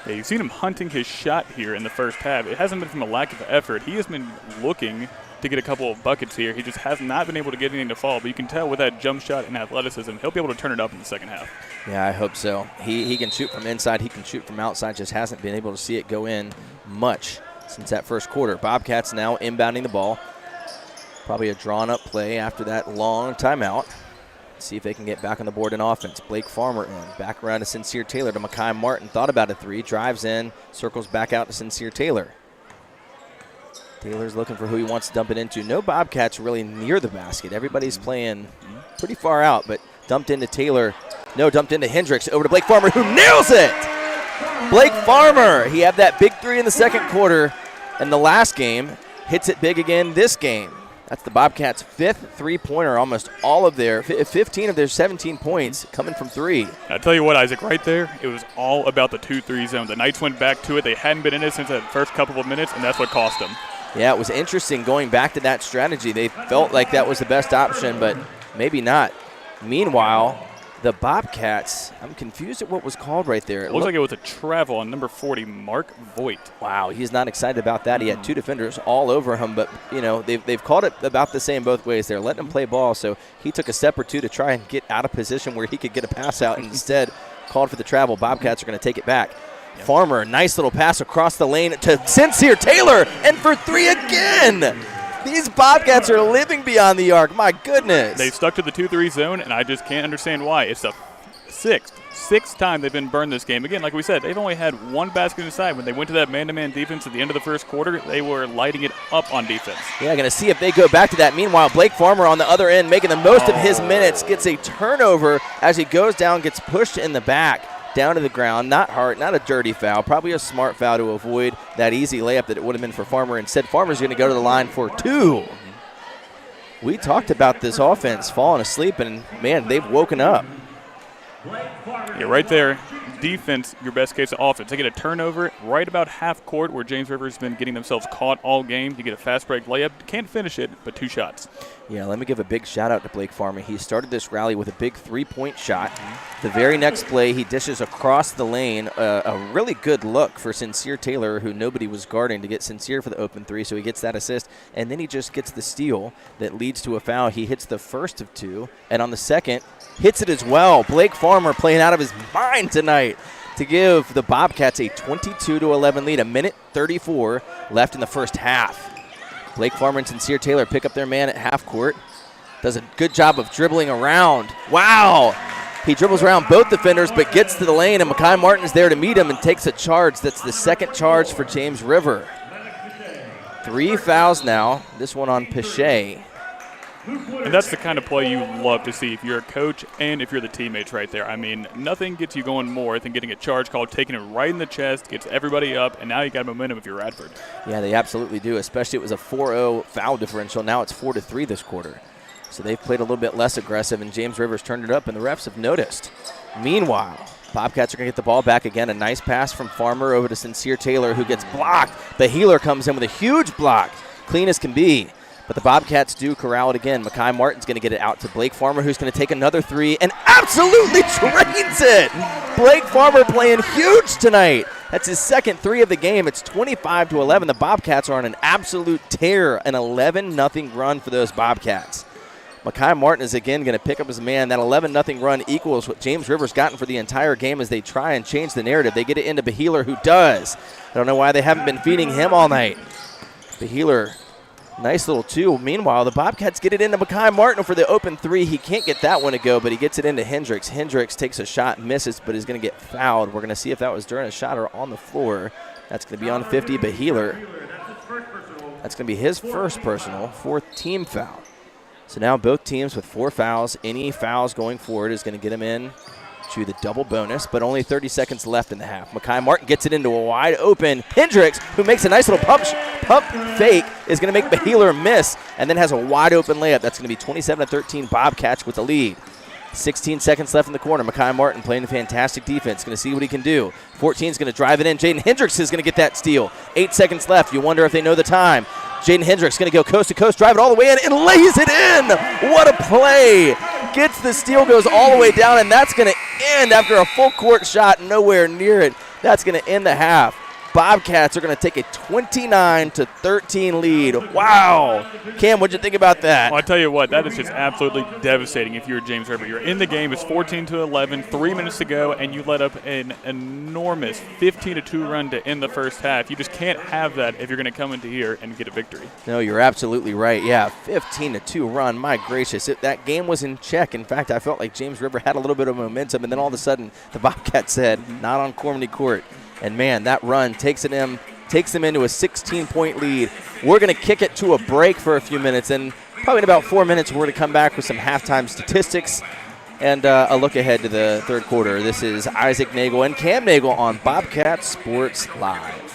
Yeah, you've seen him hunting his shot here in the first half. It hasn't been from a lack of effort. He has been looking to get a couple of buckets here. He just has not been able to get anything to fall, but you can tell with that jump shot and athleticism, he'll be able to turn it up in the second half. Yeah, I hope so. He can shoot from inside. He can shoot from outside. Just hasn't been able to see it go in much since that first quarter. Bobcats now inbounding the ball. Probably a drawn-up play after that long timeout. See if they can get back on the board in offense. Blake Farmer in. Back around to Sincere Taylor to Mekhi Martin. Thought about a three. Drives in. Circles back out to Sincere Taylor. Taylor's looking for who he wants to dump it into. No Bobcats really near the basket. Everybody's playing pretty far out, but dumped into Taylor. No, dumped into Hendricks. Over to Blake Farmer, who nails it! Blake Farmer, he had that big three in the second quarter in the last game. Hits it big again this game. That's the Bobcats' fifth three-pointer, almost all of their 15 of their 17 points coming from three. I tell you what, Isaac, right there, it was all about the 2-3 zone. The Knights went back to it. They hadn't been in it since that first couple of minutes, and that's what cost them. Yeah, it was interesting going back to that strategy. They felt like that was the best option, but maybe not. Meanwhile, the Bobcats, I'm confused at what was called right there. It looks like it was a travel on number 40, Mark Voigt. Wow, he's not excited about that. He had two defenders all over him, but, you know, they've called it about the same both ways. They're letting him play ball, so he took a step or two to try and get out of position where he could get a pass out and instead called for the travel. Bobcats are going to take it back. Yep. Farmer, nice little pass across the lane to Sincere Taylor, and for three again. These Bobcats are living beyond the arc. My goodness. They've stuck to the 2-3 zone, and I just can't understand why. It's the sixth time they've been burned this game. Again, like we said, they've only had one basket inside. When they went to that man-to-man defense at the end of the first quarter, they were lighting it up on defense. Yeah, going to see if they go back to that. Meanwhile, Blake Farmer on the other end, making the most of his minutes, gets a turnover as he goes down, gets pushed in the back. Down to the ground, not hard, not a dirty foul, probably a smart foul to avoid that easy layup that it would have been for Farmer. Instead, Farmer's going to go to the line for two. We talked about this offense falling asleep, and, man, they've woken up. Yeah, right there. Defense, your best case of offense. They get a turnover right about half court where James River has been getting themselves caught all game. You get a fast break layup. Can't finish it, but two shots. Yeah, let me give a big shout-out to Blake Farmer. He started this rally with a big three-point shot. The very next play, he dishes across the lane. A really good look for Sincere Taylor, who nobody was guarding, to get Sincere for the open three, so he gets that assist. And then he just gets the steal that leads to a foul. He hits the first of two, and on the second, hits it as well. Blake Farmer playing out of his mind tonight to give the Bobcats a 22-11 lead. A minute 34 left in the first half. Blake Farmer and Sincere Taylor pick up their man at half court. Does a good job of dribbling around. Wow! He dribbles around both defenders but gets to the lane, and Mekhi Martin's there to meet him and takes a charge. That's the second charge for James River. 3 fouls now. This one on Pichet. And that's the kind of play you love to see if you're a coach and if you're the teammates right there. I mean, nothing gets you going more than getting a charge called, taking it right in the chest, gets everybody up, and now you got momentum if you're Radford. Yeah, they absolutely do, especially it was a 4-0 foul differential. Now it's 4-3 this quarter. So they've played a little bit less aggressive, and James Rivers turned it up, and the refs have noticed. Meanwhile, Bobcats are going to get the ball back again. A nice pass from Farmer over to Sincere Taylor, who gets blocked. The Healer comes in with a huge block, clean as can be. But the Bobcats do corral it again. Mekhi Martin's going to get it out to Blake Farmer, who's going to take another three and absolutely drains it. Blake Farmer playing huge tonight. That's his second three of the game. It's 25-11. The Bobcats are on an absolute tear, an 11-0 run for those Bobcats. Mekhi Martin is again going to pick up his man. That 11-0 run equals what James Rivers gotten for the entire game as they try and change the narrative. They get it into Behealer, who does. I don't know why they haven't been feeding him all night. Behealer, nice little two. Meanwhile, the Bobcats get it into Mekhi Martin for the open three. He can't get that one to go, but he gets it into Hendricks. Hendricks takes a shot, misses, but is going to get fouled. We're going to see if that was during a shot or on the floor. That's going to be on 50, Behealer. That's going to be his first personal, fourth team foul. So now both teams with 4 fouls. Any fouls going forward is going to get them in to the double bonus, but only 30 seconds left in the half. Mekhi Martin gets it into a wide open Hendricks, who makes a nice little pump fake, is going to make Behealer miss, and then has a wide open layup. That's going to be 27-13 Bobcats with the lead. 16 seconds left in the corner. Mekhi Martin playing a fantastic defense. Going to see what he can do. 14 is going to drive it in. Jaden Hendricks is going to get that steal. 8 seconds left. You wonder if they know the time. Jaden Hendricks going to go coast to coast, drive it all the way in, and lays it in. What a play. Gets the steal, goes all the way down, and that's going to end after a full court shot, nowhere near it. That's going to end the half. Bobcats are going to take a 29-13 lead. Wow. Cam, what'd you think about that? Well, I tell you what, that is just absolutely devastating if you're James River. You're in the game, it's 14-11, 3 minutes to go, and you let up an enormous 15-2 run to end the first half. You just can't have that if you're going to come into here and get a victory. No, you're absolutely right. Yeah, 15-2 run. My gracious, that game was in check. In fact, I felt like James River had a little bit of momentum, and then all of a sudden the Bobcats said, not on Cormany Court. And, man, that run takes them into a 16-point lead. We're going to kick it to a break for a few minutes, and probably in about 4 minutes we're going to come back with some halftime statistics and a look ahead to the third quarter. This is Isaac Nagel and Cam Nagel on Bobcat Sports Live.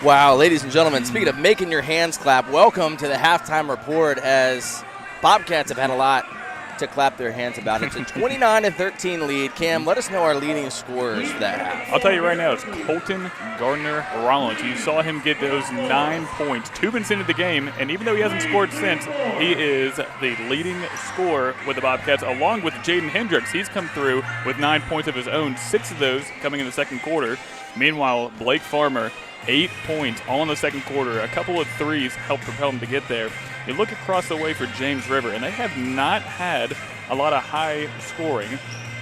Wow, ladies and gentlemen, speaking of making your hands clap, welcome to the halftime report as Bobcats have had a lot to clap their hands about. It's a 29-13 lead. Cam, let us know our leading scorers for that half. I'll tell you right now, it's Colton Gardner-Rollins. You saw him get those 9 points 2 minutes into the game, and even though he hasn't scored since, he is the leading scorer with the Bobcats, along with Jaden Hendricks. He's come through with 9 points of his own, 6 of those coming in the second quarter. Meanwhile, Blake Farmer, 8 points all in the second quarter. A couple of threes helped propel him to get there. You look across the way for James River, and they have not had a lot of high scoring.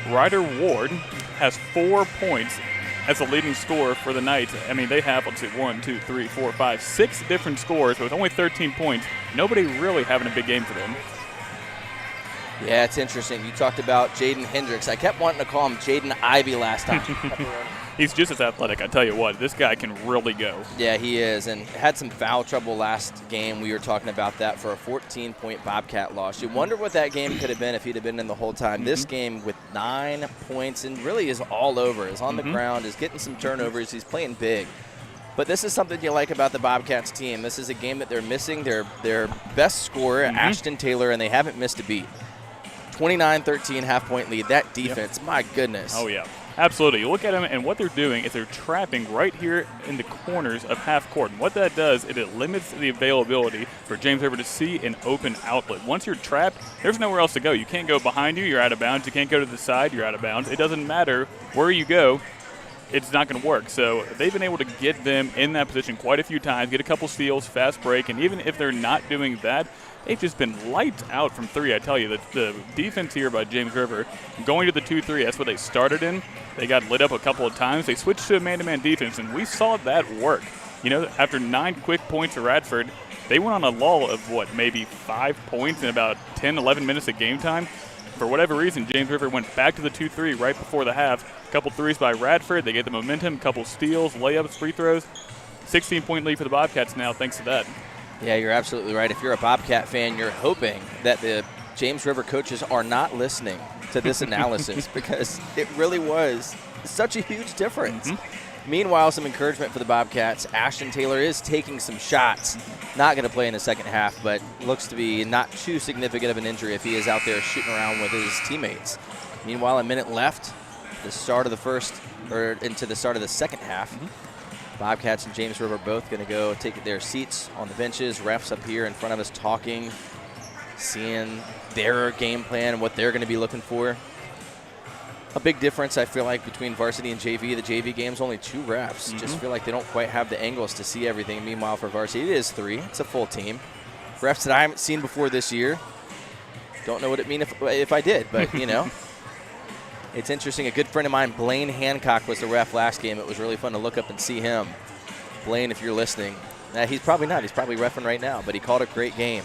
Ryder Ward has 4 points as the leading scorer for the night. I mean, they have, let's see, 1, 2, 3, 4, 5, 6 different scores, but with only 13 points, nobody really having a big game for them. Yeah, it's interesting. You talked about Jaden Hendricks. I kept wanting to call him Jaden Ivey last time. He's just as athletic. I tell you what, this guy can really go. Yeah, he is, and had some foul trouble last game. We were talking about that for a 14-point Bobcat loss. You wonder what that game could have been if he'd have been in the whole time. This game with 9 points and really is all over. Is on the ground, is getting some turnovers. He's playing big. But this is something you like about the Bobcats team. This is a game that they're missing their best scorer, Ashton Taylor, and they haven't missed a beat. 29-13 half-point lead. That defense, my goodness. Oh, yeah. Absolutely. You look at them, and what they're doing is they're trapping right here in the corners of half court. And what that does is it limits the availability for James River to see an open outlet. Once you're trapped, there's nowhere else to go. You can't go behind you, you're out of bounds. You can't go to the side, you're out of bounds. It doesn't matter where you go, it's not going to work. So they've been able to get them in that position quite a few times, get a couple steals, fast break, and even if they're not doing that, they've just been lights out from three. I tell you, the defense here by James River, going to the 2-3, that's what they started in. They got lit up a couple of times. They switched to a man-to-man defense, and we saw that work. You know, after 9 quick points for Radford, they went on a lull of, maybe 5 points in about 10, 11 minutes of game time. For whatever reason, James River went back to the 2-3 right before the half. A couple threes by Radford. They get the momentum, couple steals, layups, free throws. 16-point lead for the Bobcats now thanks to that. Yeah, you're absolutely right. If you're a Bobcat fan, you're hoping that the James River coaches are not listening to this analysis because it really was such a huge difference. Meanwhile, some encouragement for the Bobcats. Ashton Taylor is taking some shots. Not going to play in the second half, but looks to be not too significant of an injury if he is out there shooting around with his teammates. Meanwhile, a minute left, the start of the first, or into the start of the second half. Bobcats and James River both going to go take their seats on the benches. Refs up here in front of us talking, seeing their game plan and what they're going to be looking for. A big difference, I feel like, between varsity and JV. The JV game's only 2 refs. Just feel like they don't quite have the angles to see everything. Meanwhile, for varsity, it is 3. It's a full team. Refs that I haven't seen before this year. Don't know what it means if I did, but, you know. It's interesting. A good friend of mine, Blaine Hancock, was the ref last game. It was really fun to look up and see him. Blaine, if you're listening. He's probably not. He's probably reffing right now, but he called a great game.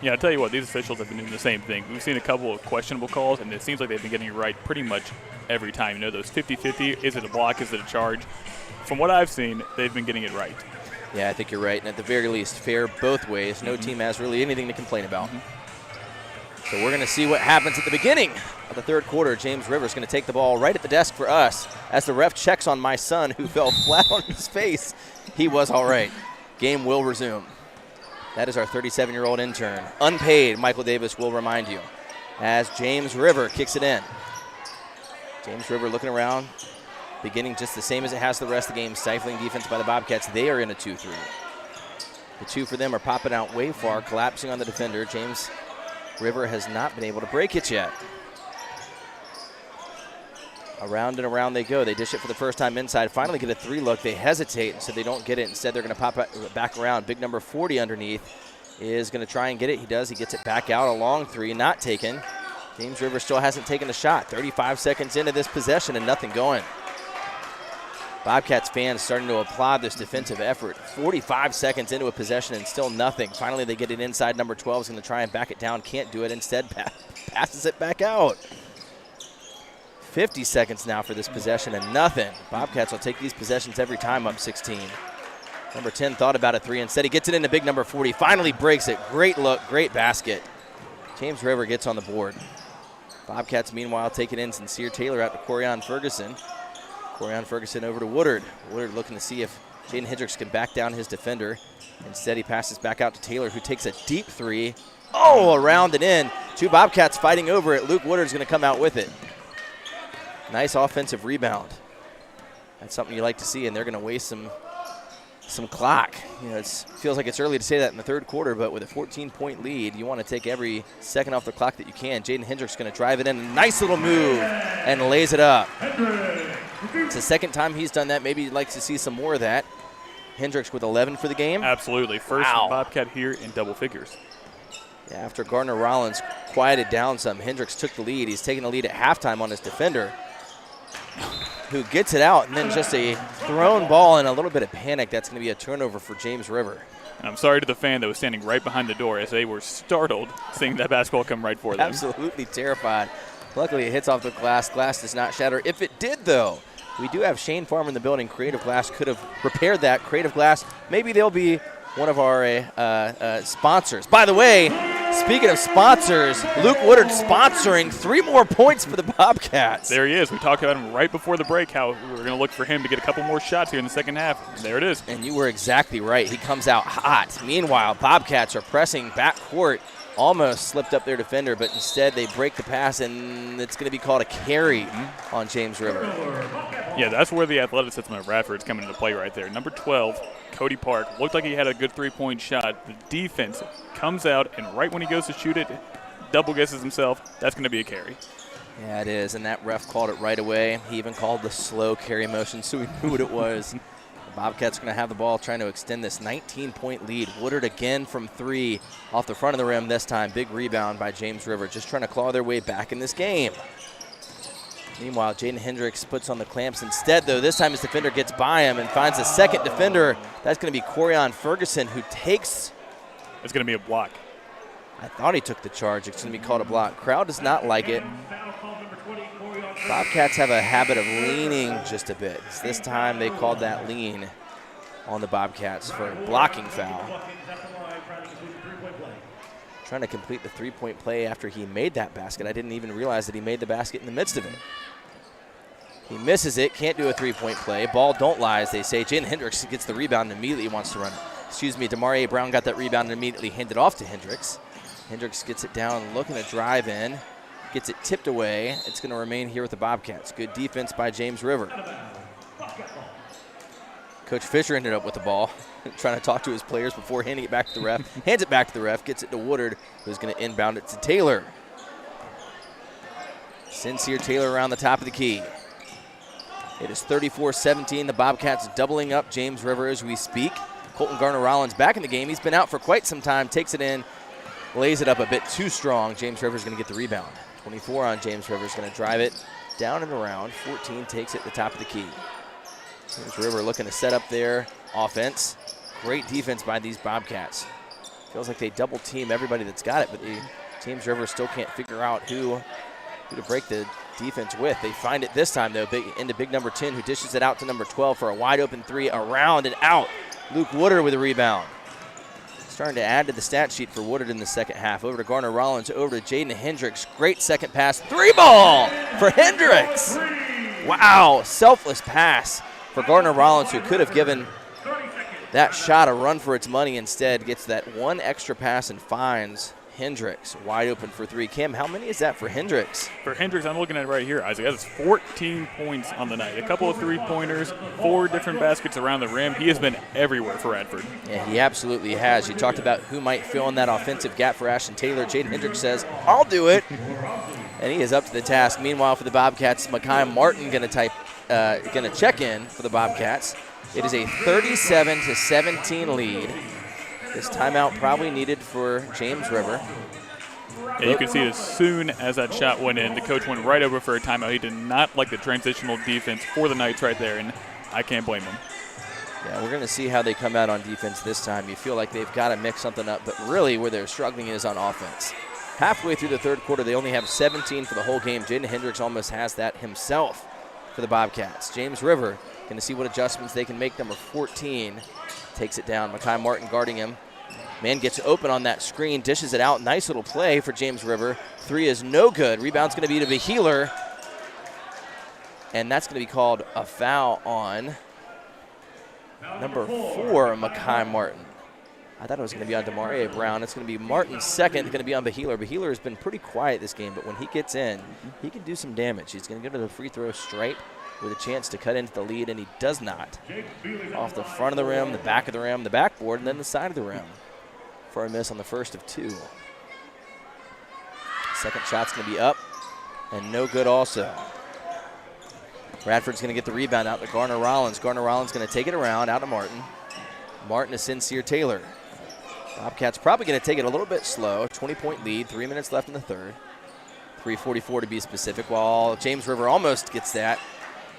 Yeah, I'll tell you what, these officials have been doing the same thing. We've seen a couple of questionable calls, and it seems like they've been getting it right pretty much every time. You know, those 50-50, is it a block, is it a charge? From what I've seen, they've been getting it right. Yeah, I think you're right, and at the very least, fair both ways. No team has really anything to complain about. So we're going to see what happens at the beginning of the third quarter. James Rivers going to take the ball right at the desk for us as the ref checks on my son, who fell flat on his face. He was all right. Game will resume. That is our 37-year-old intern. Unpaid, Michael Davis will remind you, as James River kicks it in. James River looking around, beginning just the same as it has the rest of the game. Stifling defense by the Bobcats. They are in a 2-3. The 2 for them are popping out way far, collapsing on the defender. James River has not been able to break it yet. Around and around they go. They dish it for the first time inside. Finally get a 3 look. They hesitate, so they don't get it. Instead, they're going to pop it back around. Big number 40 underneath is going to try and get it. He does. He gets it back out. A long 3, not taken. James River still hasn't taken the shot. 35 seconds into this possession and nothing going. Bobcats fans starting to applaud this defensive effort. 45 seconds into a possession and still nothing. Finally, they get it inside. Number 12 is going to try and back it down. Can't do it. Instead, passes it back out. 50 seconds now for this possession and nothing. Bobcats will take these possessions every time up 16. Number 10 thought about a 3. Instead, he gets it into big number 40. Finally breaks it. Great look, great basket. James River gets on the board. Bobcats, meanwhile, take it in. Sincere Taylor out to Corian Ferguson. Corian Ferguson over to Woodard. Woodard looking to see if Jaden Hendricks can back down his defender. Instead, he passes back out to Taylor, who takes a deep three. Oh, around and in. Two Bobcats fighting over it. Luke Woodard's going to come out with it. Nice offensive rebound. That's something you like to see, and they're going to waste some clock. You know, it feels like it's early to say that in the third quarter, but with a 14-point lead, you want to take every second off the clock that you can. Jaden Hendricks going to drive it in. A nice little move and lays it up. It's the second time he's done that. Maybe you'd like to see some more of that. Hendricks with 11 for the game. Absolutely. First Bobcat here in double figures. Yeah, after Gardner Rollins quieted down some, Hendricks took the lead. He's taking the lead at halftime on his defender, who gets it out, and then just a thrown ball and a little bit of panic. That's going to be a turnover for James River. And I'm sorry to the fan that was standing right behind the door as they were startled seeing that basketball come right for them. Absolutely terrified. Luckily, it hits off the glass. Glass does not shatter. If it did, though, we do have Shane Farmer in the building. Creative Glass could have repaired that. Creative Glass, maybe they'll be one of our sponsors. By the way, speaking of sponsors, Luke Woodard sponsoring 3 more points for the Bobcats. There he is. We talked about him right before the break, how we were going to look for him to get a couple more shots here in the second half. There it is. And you were exactly right. He comes out hot. Meanwhile, Bobcats are pressing backcourt. Almost slipped up their defender, but instead they break the pass, and it's going to be called a carry on James River. Yeah, that's where the athleticism of Radford is coming into play right there. Number 12, Cody Park, looked like he had a good 3-point shot. The defense comes out, and right when he goes to shoot it, double guesses himself. That's going to be a carry. Yeah, it is, and that ref called it right away. He even called the slow carry motion, so we knew what it was. Bobcats are going to have the ball, trying to extend this 19-point lead. Woodard again from 3 off the front of the rim this time. Big rebound by James River, just trying to claw their way back in this game. Meanwhile, Jaden Hendricks puts on the clamps instead, though. This time his defender gets by him and finds a second defender. That's going to be Corian Ferguson, who takes. It's going to be a block. I thought he took the charge. It's going to be called a block. Crowd does not like it. Bobcats have a habit of leaning just a bit. This time they called that lean on the Bobcats for a blocking foul. Trying to complete the 3-point play after he made that basket. I didn't even realize that he made the basket in the midst of it. He misses it, can't do a 3-point play. Ball don't lie, as they say. Jaden Hendricks gets the rebound and immediately wants to run it. Demarie Brown got that rebound and immediately handed off to Hendricks. Hendricks gets it down, looking to drive in. Gets it tipped away. It's going to remain here with the Bobcats. Good defense by James River. Coach Fisher ended up with the ball, trying to talk to his players before handing it back to the ref. Hands it back to the ref, gets it to Woodard, who's going to inbound it to Taylor. Sincere Taylor around the top of the key. It is 34-17. The Bobcats doubling up James River as we speak. Colton Garner-Rollins back in the game. He's been out for quite some time. Takes it in, lays it up a bit too strong. James River's going to get the rebound. 24 on James River's going to drive it down and around. 14 takes it at the top of the key. James River looking to set up their offense. Great defense by these Bobcats. Feels like they double team everybody that's got it, but James River still can't figure out who to break the defense with. They find it this time, though, into big number 10, who dishes it out to number 12 for a wide open 3, around and out. Luke Woodard with a rebound. Starting to add to the stat sheet for Woodard in the second half. Over to Garner Rollins, over to Jaden Hendricks. Great second pass. 3-ball for Hendricks. Wow, selfless pass for Garner Rollins, who could have given that shot a run for its money. Instead, gets that one extra pass and finds Hendricks wide open for 3. Cam, how many is that for Hendricks? For Hendricks, I'm looking at it right here, Isaac. That's 14 points on the night. A couple of 3-pointers, 4 different baskets around the rim. He has been everywhere for Radford. Yeah, he absolutely has. You talked about who might fill in that offensive gap for Ashton Taylor. Jaden Hendricks says, I'll do it. And he is up to the task. Meanwhile, for the Bobcats, Mekhi Martin going to check in for the Bobcats. It is a 37-17 lead. This timeout probably needed for James River. Yeah, you can see as soon as that shot went in, the coach went right over for a timeout. He did not like the transitional defense for the Knights right there, and I can't blame him. Yeah, we're going to see how they come out on defense this time. You feel like they've got to mix something up, but really where they're struggling is on offense. Halfway through the third quarter, they only have 17 for the whole game. Jaden Hendricks almost has that himself for the Bobcats. James River going to see what adjustments they can make. Number 14 takes it down. Mekhi Martin guarding him. Man gets open on that screen, dishes it out. Nice little play for James River. 3 is no good. Rebound's going to be to Behealer. And that's going to be called a foul on number 4, Mekhi Martin. I thought it was going to be on Demarie Brown. It's going to be Martin's second, going to be on Beheeler. Beheeler has been pretty quiet this game, but when he gets in, he can do some damage. He's going to go to the free throw stripe with a chance to cut into the lead, and he does not. Off the front of the rim, the back of the rim, the backboard, and then the side of the rim for a miss on the first of 2. Second shot's going to be up and no good also. Radford's going to get the rebound out to Garner Rollins. Garner Rollins going to take it around out to Martin. Martin to Sincere Taylor. Bobcats probably going to take it a little bit slow. 20-point lead, 3 minutes left in the third. 3:44 to be specific, while James River almost gets that.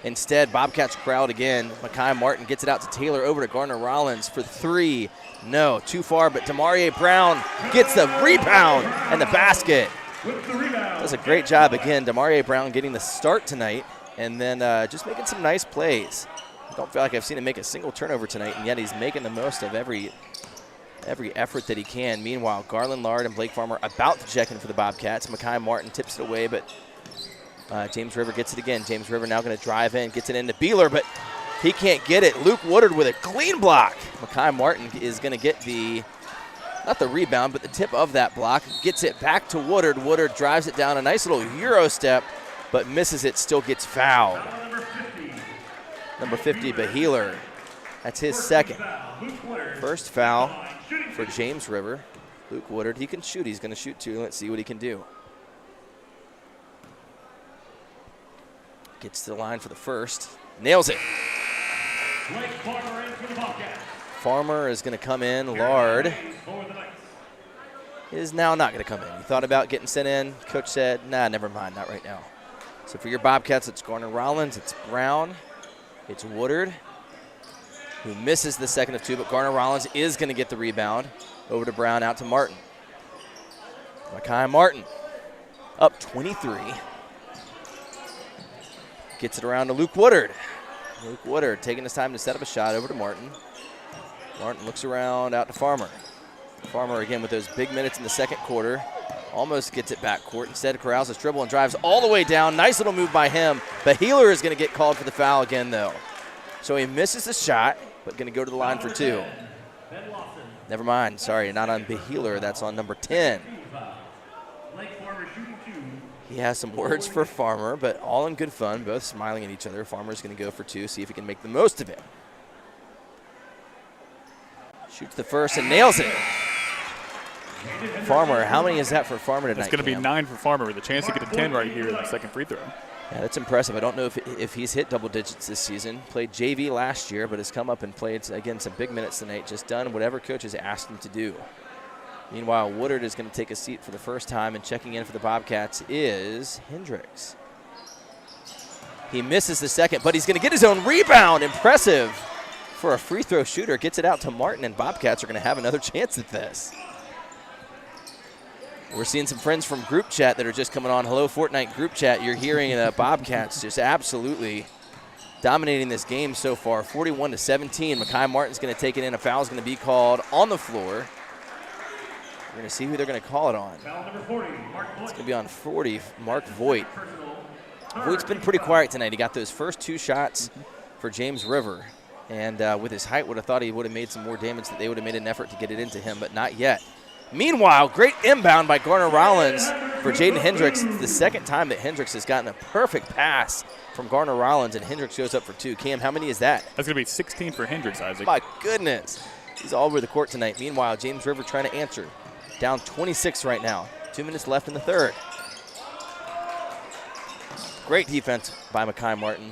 Instead, Bobcats crowd again. Mekhi Martin gets it out to Taylor, over to Garner Rollins for 3. No, too far, but Demarie Brown gets the rebound and the basket. Does a great job again. Demarie Brown getting the start tonight and then just making some nice plays. I don't feel like I've seen him make a single turnover tonight, and yet he's making the most of every effort that he can. Meanwhile, Garland Lard and Blake Farmer about to check in for the Bobcats. Mekhi Martin tips it away, but James River gets it again. James River now going to drive in, gets it into Beeler, but he can't get it. Luke Woodard with a clean block. Mekhi Martin is going to get not the rebound, but the tip of that block. Gets it back to Woodard. Woodard drives it down, a nice little Euro step, but misses it, still gets fouled. Number 50, Beheeler. That's his second. First foul for James River. Luke Woodard, he can shoot. He's going to shoot 2. Let's see what he can do. Gets to the line for the first. Nails it. Farmer is going to come in. Lard is now not going to come in. He thought about getting sent in. Coach said, nah, never mind, not right now. So for your Bobcats, it's Garner Rollins, it's Brown, it's Woodard, who misses the second of 2, but Garner Rollins is going to get the rebound. Over to Brown, out to Martin. Mekhi Martin up 23. Gets it around to Luke Woodard. Luke Woodard taking his time to set up a shot, over to Martin. Martin looks around, out to Farmer. Farmer again with those big minutes in the second quarter. Almost gets it back court. Instead, corrals his dribble and drives all the way down. Nice little move by him. Beheeler is going to get called for the foul again, though. So he misses the shot, but going to go to the line for 2. Never mind. Sorry, not on Beheeler. That's on number 10. He has some words for Farmer, but all in good fun, both smiling at each other. Farmer's going to go for 2, see if he can make the most of it. Shoots the first and nails it. Farmer, how many is that for Farmer tonight? It's going to be 9 for Farmer with a chance to get a 10 right here in the second free throw. Yeah, that's impressive. I don't know if he's hit double digits this season. Played JV last year, but has come up and played, again, some big minutes tonight. Just done whatever coach has asked him to do. Meanwhile, Woodard is going to take a seat for the first time, and checking in for the Bobcats is Hendricks. He misses the second, but he's going to get his own rebound. Impressive for a free throw shooter. Gets it out to Martin, and Bobcats are going to have another chance at this. We're seeing some friends from group chat that are just coming on. Hello, Fortnite group chat. You're hearing the Bobcats just absolutely dominating this game so far, 41-17. Mekhi Martin's going to take it in. A foul is going to be called on the floor. We're going to see who they're going to call it on. It's going to be on 40, Mark Voigt. Voigt's been pretty quiet tonight. He got those first 2 shots for James River. And with his height, would have thought he would have made some more damage, that they would have made an effort to get it into him, but not yet. Meanwhile, great inbound by Garner Rollins for Jaden Hendricks. It's the second time that Hendricks has gotten a perfect pass from Garner Rollins, and Hendricks goes up for 2. Cam, how many is that? That's going to be 16 for Hendricks, Isaac. My goodness. He's all over the court tonight. Meanwhile, James River trying to answer. Down 26 right now. 2 minutes left in the third. Great defense by Mekhi Martin.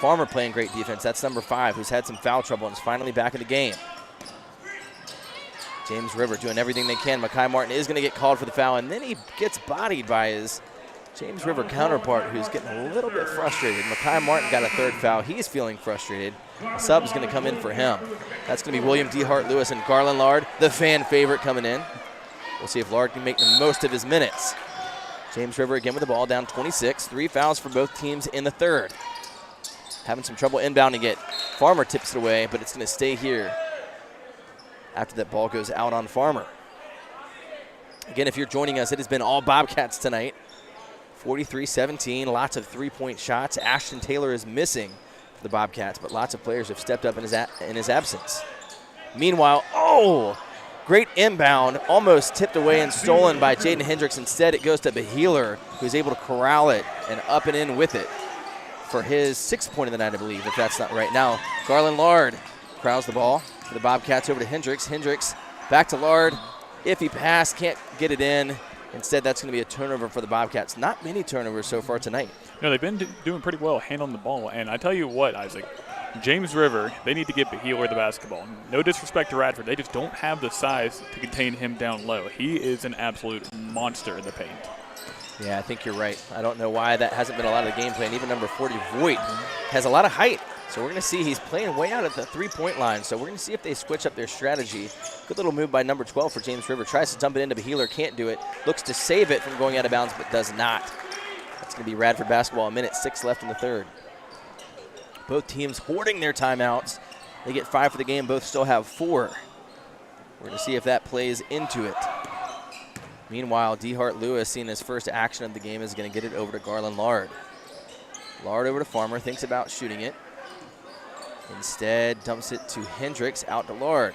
Farmer playing great defense. That's number 5, who's had some foul trouble and is finally back in the game. James River doing everything they can. Mekhi Martin is going to get called for the foul, and then he gets bodied by his James River counterpart, who's getting a little bit frustrated. Mekhi Martin got a 3rd foul. He's feeling frustrated. A sub is going to come in for him. That's going to be William D. Hart-Lewis and Garland Lard, the fan favorite, coming in. We'll see if Lard can make the most of his minutes. James River again with the ball, down 26. 3 fouls for both teams in the third. Having some trouble inbounding it. Farmer tips it away, but it's going to stay here after that ball goes out on Farmer. Again, if you're joining us, it has been all Bobcats tonight. 43-17, lots of 3-point shots. Ashton Taylor is missing for the Bobcats, but lots of players have stepped up in his absence. Meanwhile, great inbound, almost tipped away and stolen by Jaden Hendricks. Instead, it goes to Beheeler, who's able to corral it and up and in with it for his 6th point of the night, I believe, if that's not right. Now, Garland Lard corrals the ball for the Bobcats over to Hendricks. Hendricks back to Lard. Iffy pass, can't get it in. Instead, that's going to be a turnover for the Bobcats. Not many turnovers so far tonight. No, they've been doing pretty well handling the ball. And I tell you what, Isaac, James River, they need to get Beheeler the basketball. No disrespect to Radford. They just don't have the size to contain him down low. He is an absolute monster in the paint. Yeah, I think you're right. I don't know why that hasn't been a lot of the game plan. Even number 40, Voigt, has a lot of height. So we're going to see he's playing way out at the three-point line. So we're going to see if they switch up their strategy. Good little move by number 12 for James River. Tries to dump it into Beheeler, can't do it. Looks to save it from going out of bounds, but does not. That's going to be Radford basketball. 1:06 left in the third. Both teams hoarding their timeouts. They get 5 for the game. Both still have 4. We're going to see if that plays into it. Meanwhile, DeHart Lewis, seeing his first action of the game, is going to get it over to Garland Lard. Lard over to Farmer, thinks about shooting it. Instead, dumps it to Hendricks, out to Lard.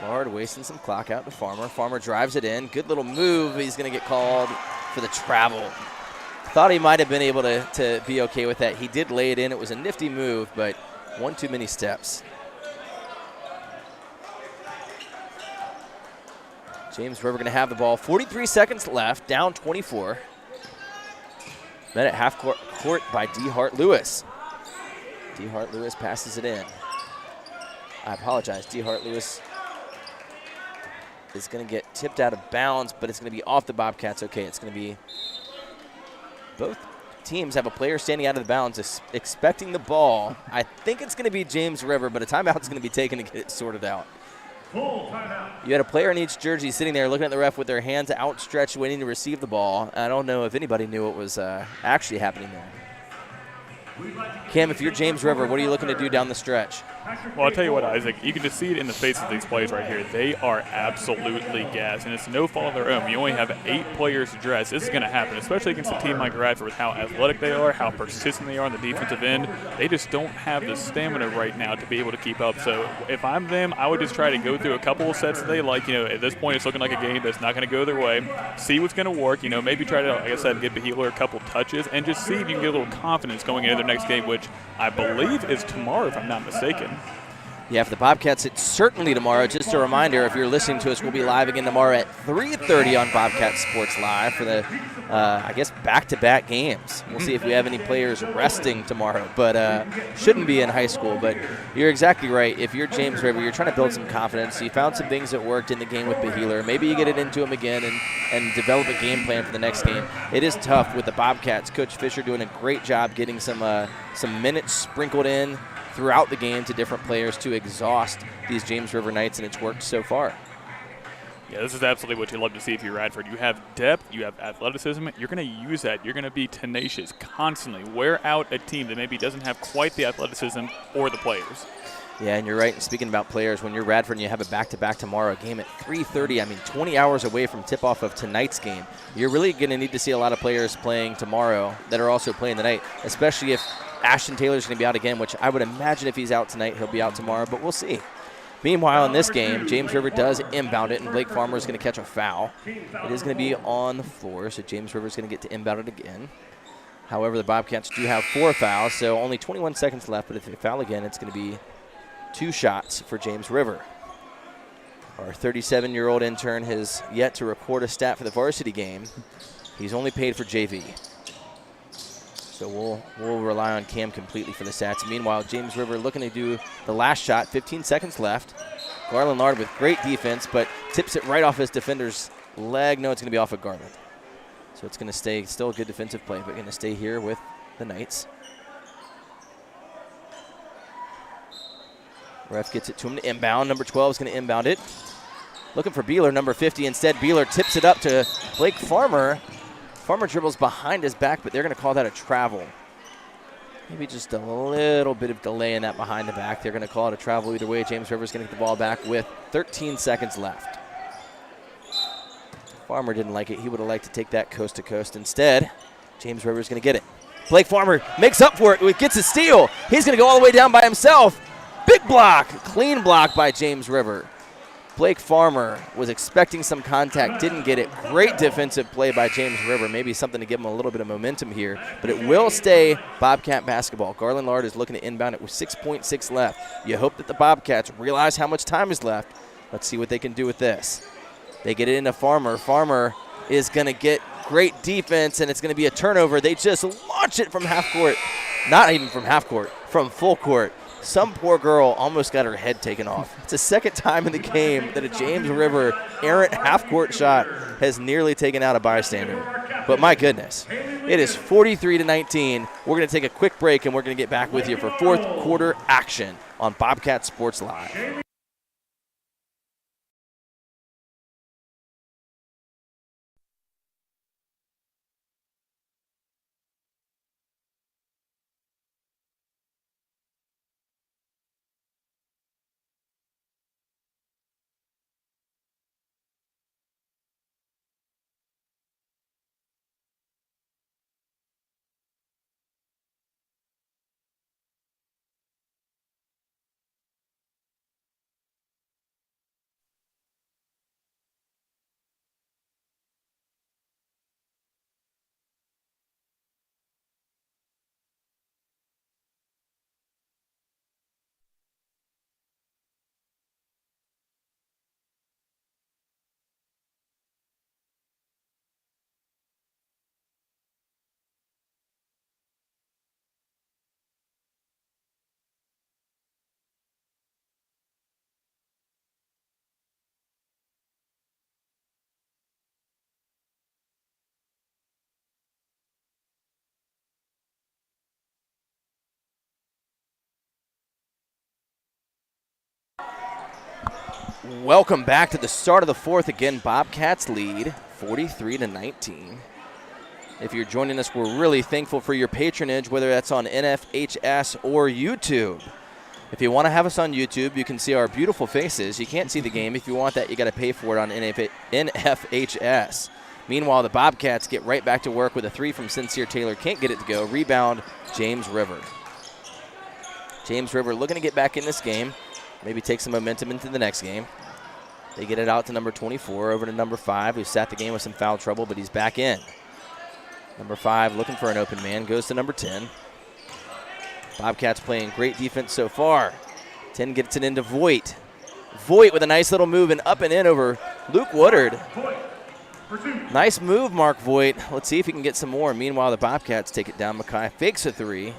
Lard wasting some clock, out to Farmer. Farmer drives it in. Good little move. He's going to get called for the travel. Thought he might have been able to be okay with that. He did lay it in. It was a nifty move, but one too many steps. James River going to have the ball. 43 seconds left, down 24. Met at half court by DeHart Lewis. DeHart Lewis passes it in. I apologize. DeHart Lewis is going to get tipped out of bounds, but it's going to be off the Bobcats. Okay, it's going to be both teams have a player standing out of the bounds expecting the ball. I think it's going to be James River, but a timeout is going to be taken to get it sorted out. You had a player in each jersey sitting there looking at the ref with their hands outstretched, waiting to receive the ball. I don't know if anybody knew what was actually happening there. Cam, if you're James River, what are you looking to do down the stretch? Well, I'll tell you what, Isaac, you can just see it in the faces of these players right here. They are absolutely gassed, and it's no fault of their own. You only have 8 players to dress. This is going to happen, especially against a team like Radford with how athletic they are, how persistent they are on the defensive end. They just don't have the stamina right now to be able to keep up. So if I'm them, I would just try to go through a couple of sets that they like. At this point, it's looking like a game that's not going to go their way. See what's going to work. Maybe try to, like I said, get Beheeler a couple touches and just see if you can get a little confidence going into their next game, which I believe is tomorrow, if I'm not mistaken. Yeah, for the Bobcats, it's certainly tomorrow. Just a reminder, if you're listening to us, we'll be live again tomorrow at 3:30 on Bobcat Sports Live for the, back-to-back games. We'll see if we have any players resting tomorrow, but shouldn't be in high school. But you're exactly right. If you're James River, you're trying to build some confidence. You found some things that worked in the game with Beheeler. Maybe you get it into him again and develop a game plan for the next game. It is tough with the Bobcats. Coach Fisher doing a great job getting some minutes sprinkled in throughout the game to different players to exhaust these James River Knights, and it's worked so far. Yeah, this is absolutely what you love to see if you're Radford. You have depth, you have athleticism. You're going to use that. You're going to be tenacious, constantly wear out a team that maybe doesn't have quite the athleticism or the players. Yeah, and you're right. And speaking about players, when you're Radford and you have a back-to-back tomorrow, a game at 3:30, 20 hours away from tip-off of tonight's game, you're really going to need to see a lot of players playing tomorrow that are also playing tonight, especially if Ashton Taylor's going to be out again, which I would imagine if he's out tonight, he'll be out tomorrow, but we'll see. Meanwhile, in this game, James River does inbound it, and Blake Farmer is going to catch a foul. It is going to be on the floor, so James River is going to get to inbound it again. However, the Bobcats do have 4 fouls, so only 21 seconds left, but if they foul again, it's going to be 2 shots for James River. Our 37-year-old intern has yet to record a stat for the varsity game. He's only paid for JV. So we'll rely on Cam completely for the stats. Meanwhile, James River looking to do the last shot. 15 seconds left. Garland Lard with great defense, but tips it right off his defender's leg. No, it's going to be off of Garland. So it's going to stay still a good defensive play, but going to stay here with the Knights. Ref gets it to him to inbound. Number 12 is going to inbound it. Looking for Beeler, number 50. Instead, Beeler tips it up to Blake Farmer. Farmer dribbles behind his back, but they're going to call that a travel. Maybe just a little bit of delay in that behind the back. They're going to call it a travel either way. James River's going to get the ball back with 13 seconds left. Farmer didn't like it. He would have liked to take that coast to coast. Instead, James River's going to get it. Blake Farmer makes up for it. Gets a steal. He's going to go all the way down by himself. Big block. Clean block by James River. Blake Farmer was expecting some contact, didn't get it. Great defensive play by James River. Maybe something to give him a little bit of momentum here. But it will stay Bobcat basketball. Garland Lard is looking to inbound it with 6.6 left. You hope that the Bobcats realize how much time is left. Let's see what they can do with this. They get it into Farmer. Farmer is going to get great defense, and it's going to be a turnover. They just launch it from half court. Not even from half court, from full court. Some poor girl almost got her head taken off. It's the second time in the game that a James River errant half-court shot has nearly taken out a bystander. But my goodness, it is 43-19. We're going to take a quick break, and we're going to get back with you for fourth quarter action on Bobcat Sports Live. Welcome back to the start of the fourth. Again, Bobcats lead 43-19. If you're joining us, we're really thankful for your patronage, whether that's on NFHS or YouTube. If you want to have us on YouTube, you can see our beautiful faces. You can't see the game. If you want that, you got to pay for it on NFHS. Meanwhile, the Bobcats get right back to work with a three from Sincere Taylor. Can't get it to go. Rebound, James River. James River looking to get back in this game. Maybe take some momentum into the next game. They get it out to number 24, over to number 5, who sat the game with some foul trouble, but he's back in. Number 5 looking for an open man, goes to number 10. Bobcats playing great defense so far. 10 gets it into Voigt. Voigt with a nice little move and up and in over Luke Woodard. Nice move, Mark Voigt. Let's see if he can get some more. Meanwhile, the Bobcats take it down. Mackay fakes a three.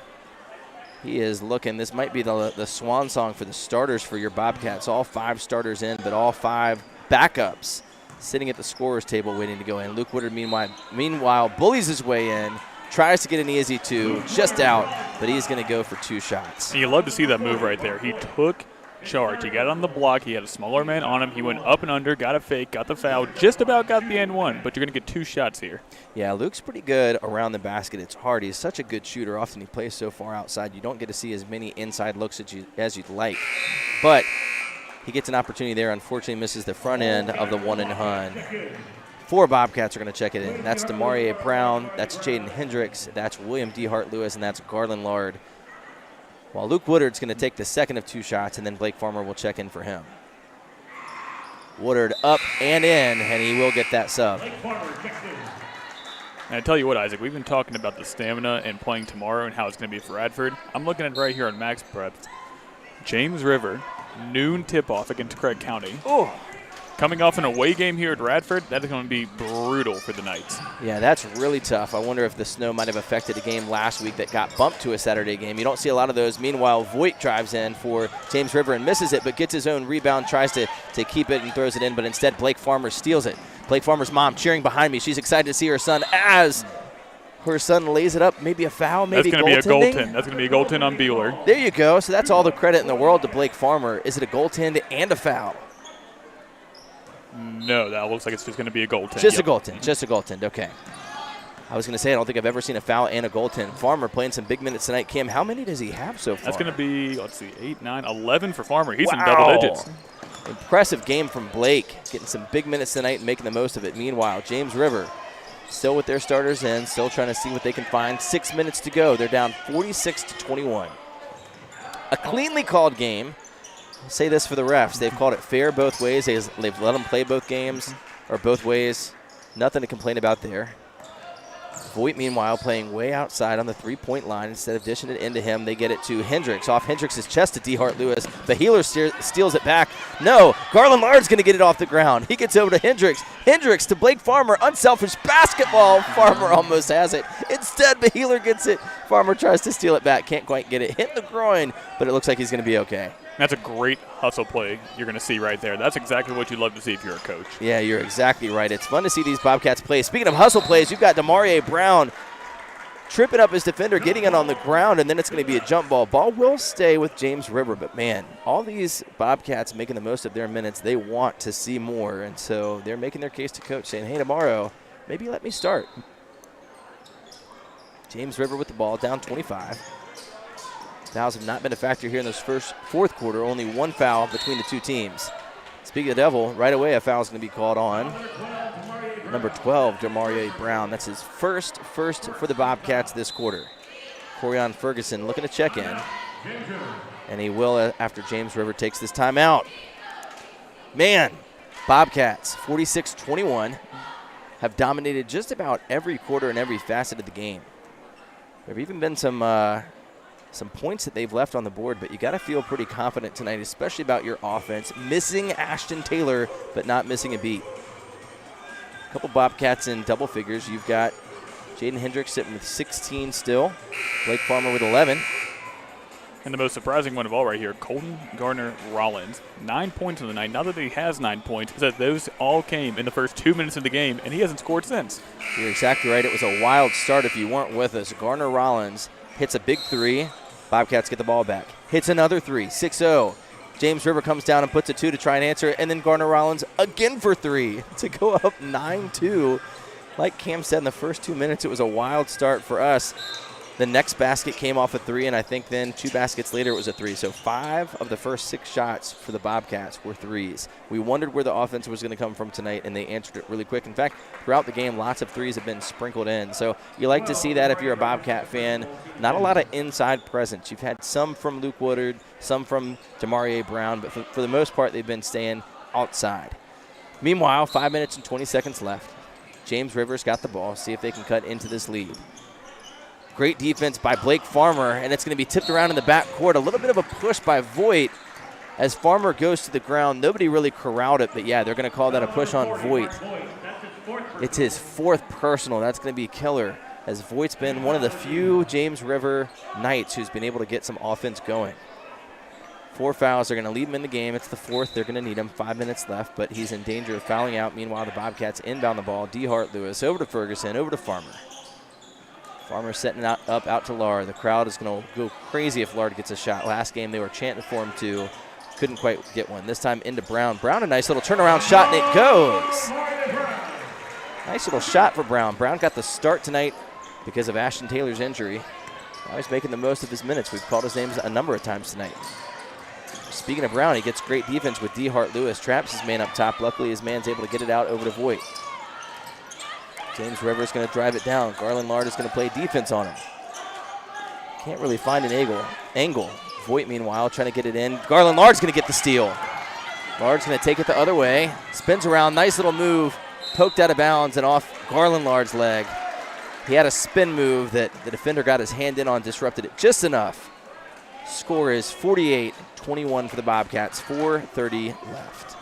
He is looking. This might be the swan song for the starters for your Bobcats. All 5 starters in, but all 5 backups sitting at the scorer's table waiting to go in. Luke Woodard, meanwhile, bullies his way in, tries to get an easy 2, just out, but he's going to go for 2 shots. And you love to see that move right there. He took charge. He got on the block. He had a smaller man on him. He went up and under, got a fake, got the foul, just about got the N1, but you're going to get 2 shots here. Yeah, Luke's pretty good around the basket. It's hard. He's such a good shooter. Often he plays so far outside, you don't get to see as many inside looks as you'd like. But he gets an opportunity there. Unfortunately, misses the front end of the one and hun. 4 Bobcats are going to check it in. That's Demarie Brown. That's Jaden Hendricks. That's William D. Hart-Lewis, and that's Garland Lard. While Luke Woodard's going to take the second of 2 shots, and then Blake Farmer will check in for him. Woodard up and in, and he will get that sub. And I tell you what, Isaac, we've been talking about the stamina and playing tomorrow and how it's going to be for Radford. I'm looking at it right here on Max Prep. James River, noon tip-off against Craig County. Oh. Coming off an away game here at Radford, that is going to be brutal for the Knights. Yeah, that's really tough. I wonder if the snow might have affected a game last week that got bumped to a Saturday game. You don't see a lot of those. Meanwhile, Voigt drives in for James River and misses it, but gets his own rebound, tries to keep it and throws it in, but instead Blake Farmer steals it. Blake Farmer's mom cheering behind me. She's excited to see her son as her son lays it up. Maybe a foul, maybe goaltending. That's going to be a goaltend. That's going to be a goaltend on Beeler. There you go. So that's all the credit in the world to Blake Farmer. Is it a goaltend and a foul? No, that looks like it's just going to be a goaltend. Just a goaltend, okay. I was going to say, I don't think I've ever seen a foul and a goaltend. Farmer playing some big minutes tonight. Cam, how many does he have so far? That's going to be, let's see, 8, 9, 11 for Farmer. He's in double digits. Impressive game from Blake, getting some big minutes tonight and making the most of it. Meanwhile, James River still with their starters in, still trying to see what they can find. 6 minutes to go. They're down 46-21. A cleanly called game. I'll say this for the refs. They've called it fair both ways. They've let them play both games, or both ways. Nothing to complain about there. Voigt, meanwhile, playing way outside on the three-point line. Instead of dishing it into him, they get it to Hendricks. Off Hendricks' chest to DeHart Lewis. The Healer steals it back. No, Garland Lard's going to get it off the ground. He gets over to Hendricks. Hendricks to Blake Farmer. Unselfish basketball. Farmer almost has it. Instead, the Healer gets it. Farmer tries to steal it back. Can't quite get it. Hit in the groin, but it looks like he's going to be okay. That's a great hustle play you're going to see right there. That's exactly what you love to see if you're a coach. Yeah, you're exactly right. It's fun to see these Bobcats play. Speaking of hustle plays, you've got Demarie Brown tripping up his defender, getting it on the ground, and then it's going to be a jump ball. Ball will stay with James River, but, man, all these Bobcats making the most of their minutes, they want to see more, and so they're making their case to coach, saying, hey, tomorrow, maybe let me start. James River with the ball, down 25. Fouls have not been a factor here in this fourth quarter. Only one foul between the two teams. Speaking of the Devil, right away a foul is going to be called on number 12, Demarie Brown. That's his first for the Bobcats this quarter. Corian Ferguson looking to check in. And he will after James River takes this timeout. Man, Bobcats, 46-21, have dominated just about every quarter and every facet of the game. There have even been some points that they've left on the board, but you got to feel pretty confident tonight, especially about your offense. Missing Ashton Taylor, but not missing a beat. A couple Bobcats in double figures. You've got Jaden Hendricks sitting with 16 still. Blake Farmer with 11. And the most surprising one of all right here, Colton Garner-Rollins. 9 points in the night. Now that he has 9 points, is that those all came in the first 2 minutes of the game, and he hasn't scored since. You're exactly right. It was a wild start if you weren't with us. Garner-Rollins hits a big three. Bobcats get the ball back. Hits another three, 6-0. James River comes down and puts a two to try and answer it, and then Garner-Rollins again for three to go up 9-2. Like Cam said in the first 2 minutes, it was a wild start for us. The next basket came off a three, and I think then 2 baskets later it was a three. So 5 of the first 6 shots for the Bobcats were threes. We wondered where the offense was going to come from tonight, and they answered it really quick. In fact, throughout the game, lots of threes have been sprinkled in. So you like to see that if you're a Bobcat fan. Not a lot of inside presence. You've had some from Luke Woodard, some from Demarie Brown, but for the most part, they've been staying outside. Meanwhile, 5 minutes and 20 seconds left. James Rivers got the ball. See if they can cut into this lead. Great defense by Blake Farmer, and it's going to be tipped around in the backcourt. A little bit of a push by Voigt as Farmer goes to the ground. Nobody really corralled it, but, yeah, they're going to call that a push on Voigt. It's his 4th personal. That's going to be killer, as Voigt's been one of the few James River Knights who's been able to get some offense going. 4 fouls. They're going to leave him in the game. It's the 4th. They're going to need him. 5 minutes left, but he's in danger of fouling out. Meanwhile, the Bobcats inbound the ball. DeHart Lewis over to Ferguson, over to Farmer. Farmer setting it up out to Lard. The crowd is going to go crazy if Lard gets a shot. Last game they were chanting for him too. Couldn't quite get one. This time into Brown. Brown, a nice little turnaround shot, and it goes. Nice little shot for Brown. Brown got the start tonight because of Ashton Taylor's injury. Now he's making the most of his minutes. We've called his names a number of times tonight. Speaking of Brown, he gets great defense with DeHart Lewis. Traps his man up top. Luckily, his man's able to get it out over to Voigt. James River is going to drive it down. Garland Lard is going to play defense on him. Can't really find an angle. Voigt, meanwhile, trying to get it in. Garland Lard's going to get the steal. Lard's going to take it the other way. Spins around. Nice little move. Poked out of bounds and off Garland Lard's leg. He had a spin move that the defender got his hand in on, disrupted it just enough. Score is 48-21 for the Bobcats. 4:30 left.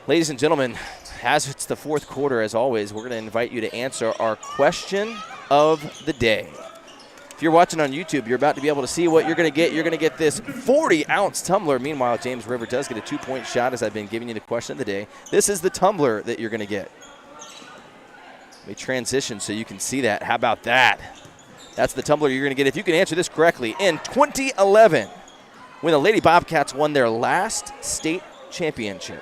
Ladies and gentlemen, as it's the 4th quarter, as always, we're going to invite you to answer our question of the day. If you're watching on YouTube, you're about to be able to see what you're going to get. You're going to get this 40-ounce tumbler. Meanwhile, James River does get a 2-point shot, as I've been giving you the question of the day. This is the tumbler that you're going to get. Let me transition so you can see that. How about that? That's the tumbler you're going to get if you can answer this correctly. In 2011, when the Lady Bobcats won their last state championship,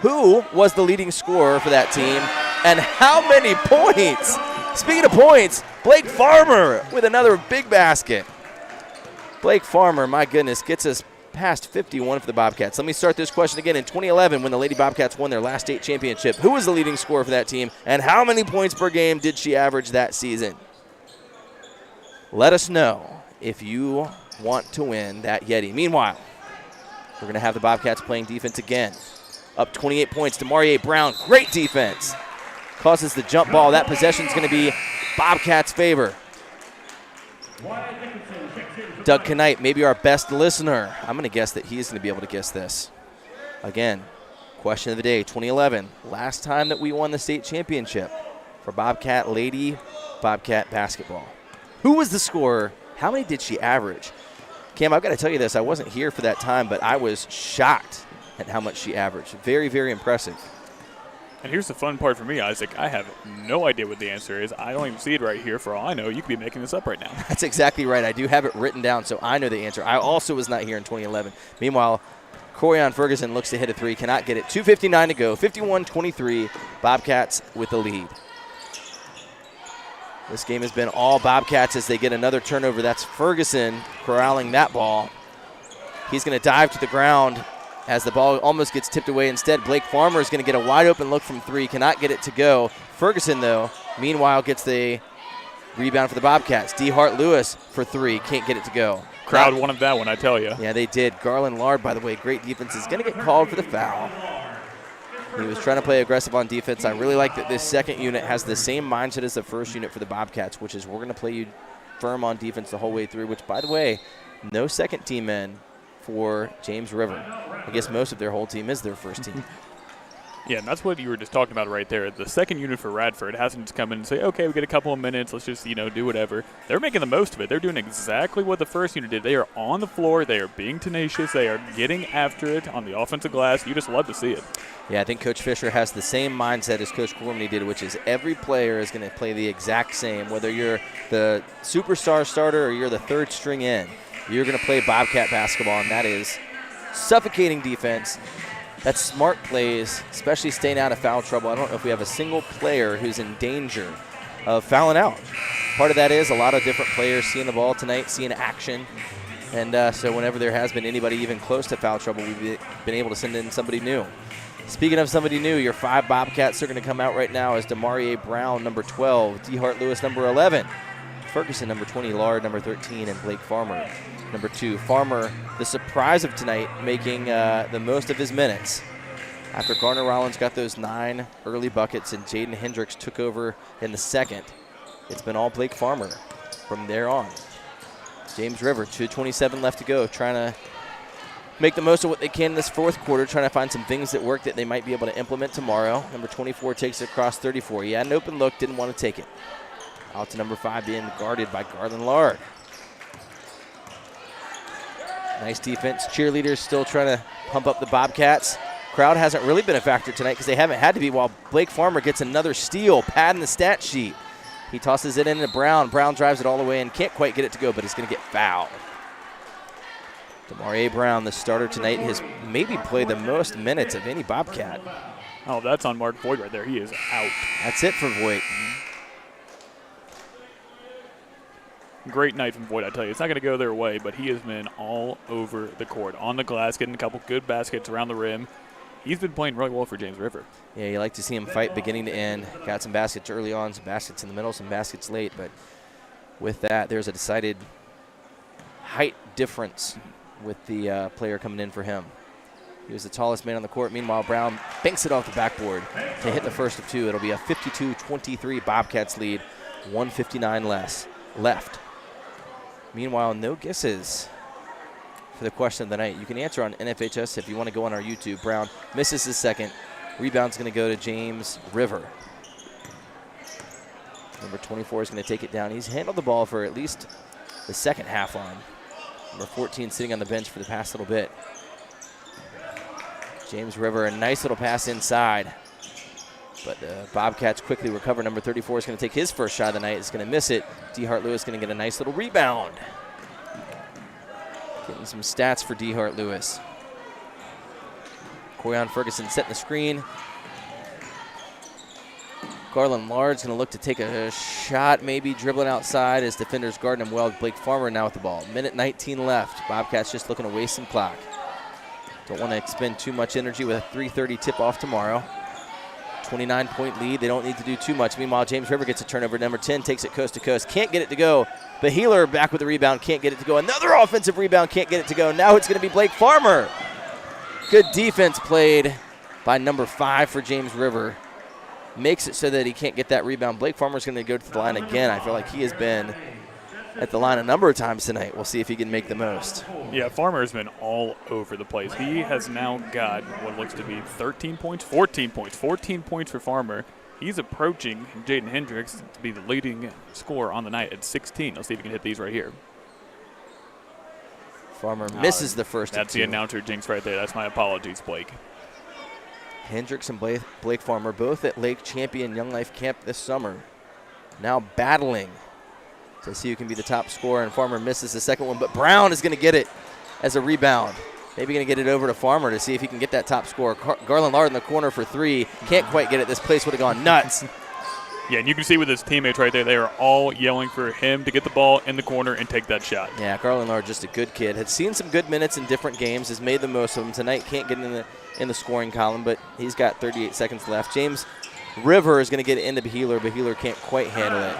who was the leading scorer for that team, and how many points? Speaking of points, Blake Farmer with another big basket. Blake Farmer, my goodness, gets us past 51 for the Bobcats. Let me start this question again. In 2011, when the Lady Bobcats won their last state championship, who was the leading scorer for that team, and how many points per game did she average that season? Let us know if you want to win that Yeti. Meanwhile, we're going to have the Bobcats playing defense again. Up 28 points to Demarie Brown. Great defense. Causes the jump ball. That possession is going to be Bobcats' favor. Doug Knight, maybe our best listener. I'm going to guess that he's going to be able to guess this. Again, question of the day, 2011. Last time that we won the state championship for Bobcat Lady Bobcat basketball. Who was the scorer? How many did she average? Cam, I've got to tell you this. I wasn't here for that time, but I was shocked at how much she averaged. Very, very impressive. And here's the fun part for me, Isaac. I have no idea what the answer is. I don't even see it right here. For all I know, you could be making this up right now. That's exactly right. I do have it written down, so I know the answer. I also was not here in 2011. Meanwhile, Corian Ferguson looks to hit a three, cannot get it. 2:59 to go, 51-23, Bobcats with the lead. This game has been all Bobcats as they get another turnover. That's Ferguson corralling that ball. He's going to dive to the ground as the ball almost gets tipped away. Instead, Blake Farmer is going to get a wide open look from three, cannot get it to go. Ferguson, though, meanwhile, gets the rebound for the Bobcats. D. Hart Lewis for three, can't get it to go. Crowd wanted that one, I tell you. Yeah, they did. Garland Lard, by the way, great defense, is going to get called for the foul. He was trying to play aggressive on defense. I really like that this second unit has the same mindset as the first unit for the Bobcats, which is we're going to play you firm on defense the whole way through, which, by the way, no second team in for James River. I guess most of their whole team is their first team. Yeah, and that's what you were just talking about right there. The second unit for Radford hasn't just come in and say, okay, we get a couple of minutes, let's just, do whatever. They're making the most of it. They're doing exactly what the first unit did. They are on the floor. They are being tenacious. They are getting after it on the offensive glass. You just love to see it. Yeah, I think Coach Fisher has the same mindset as Coach Cormany did, which is every player is going to play the exact same. Whether you're the superstar starter or you're the third string in, you're going to play Bobcat basketball, and that is suffocating defense. That's smart plays, especially staying out of foul trouble. I don't know if we have a single player who's in danger of fouling out. Part of that is a lot of different players seeing the ball tonight, seeing action. And so whenever there has been anybody even close to foul trouble, we've been able to send in somebody new. Speaking of somebody new, your five Bobcats are going to come out right now as Demarie Brown, number 12, D. Hart Lewis, number 11, Ferguson, number 20, Lard, number 13, and Blake Farmer, number 2. Farmer, the surprise of tonight, making the most of his minutes. After Garner Rollins got those 9 early buckets and Jaden Hendricks took over in the second, it's been all Blake Farmer from there on. James River, 2:27 left to go, trying to make the most of what they can in this fourth quarter, trying to find some things that work that they might be able to implement tomorrow. Number 24 takes it across 34. He had an open look, didn't want to take it. Out to number 5 being guarded by Garland Lard. Nice defense. Cheerleaders still trying to pump up the Bobcats. Crowd hasn't really been a factor tonight because they haven't had to be, while Blake Farmer gets another steal, padding the stat sheet. He tosses it into Brown. Brown drives it all the way and can't quite get it to go, but he's going to get fouled. Demarie Brown, the starter tonight, has maybe played the most minutes of any Bobcat. Oh, that's on Mark Voigt right there. He is out. That's it for Voigt. Great night from Voigt, I tell you. It's not going to go their way, but he has been all over the court. On the glass, getting a couple good baskets around the rim. He's been playing really well for James River. Yeah, you like to see him fight beginning to end. Got some baskets early on, some baskets in the middle, some baskets late. But with that, there's a decided height difference with the player coming in for him. He was the tallest man on the court. Meanwhile, Brown banks it off the backboard to hit the first of 2. It'll be a 52-23 Bobcats lead, 1:59 left. Meanwhile, no guesses for the question of the night. You can answer on NFHS if you want to go on our YouTube. Brown misses his second. Rebound's going to go to James River. Number 24 is going to take it down. He's handled the ball for at least the second half on. Number 14 sitting on the bench for the past little bit. James River, a nice little pass inside. But the Bobcats quickly recover. Number 34 is going to take his first shot of the night. It's going to miss it. D. Hart Lewis going to get a nice little rebound. Getting some stats for D. Hart Lewis. Corian Ferguson setting the screen. Garland Lard's going to look to take a shot, maybe dribbling outside as defenders guarding him well. Blake Farmer now with the ball. 1:19 left. Bobcats just looking to waste some clock. Don't want to expend too much energy with a 3:30 tip-off tomorrow. 29-point lead. They don't need to do too much. Meanwhile, James River gets a turnover. Number 10 takes it coast to coast. Can't get it to go. But Healer back with the rebound. Can't get it to go. Another offensive rebound. Can't get it to go. Now it's going to be Blake Farmer. Good defense played by number 5 for James River. Makes it so that he can't get that rebound. Blake Farmer's going to go to the line again. I feel like he has been at the line a number of times tonight. We'll see if he can make the most. Yeah, Farmer has been all over the place. He has now got what looks to be 13 points, 14 points. 14 points for Farmer. He's approaching Jaden Hendricks to be the leading scorer on the night at 16. Let's see if he can hit these right here. Farmer misses the first. That's the announcer jinx right there. That's my apologies, Blake. Hendricks and Blake Farmer both at Lake Champion Young Life Camp this summer. Now battling to see who can be the top scorer, and Farmer misses the second one, but Brown is going to get it as a rebound. Maybe going to get it over to Farmer to see if he can get that top score. Garland Lard in the corner for 3. Can't quite get it. This place would have gone nuts. Yeah, and you can see with his teammates right there, they are all yelling for him to get the ball in the corner and take that shot. Yeah, Garland Lard, just a good kid. Had seen some good minutes in different games, has made the most of them. Tonight can't get in the scoring column, but he's got 38 seconds left. James River is going to get it into Behealer. Behealer can't quite handle it.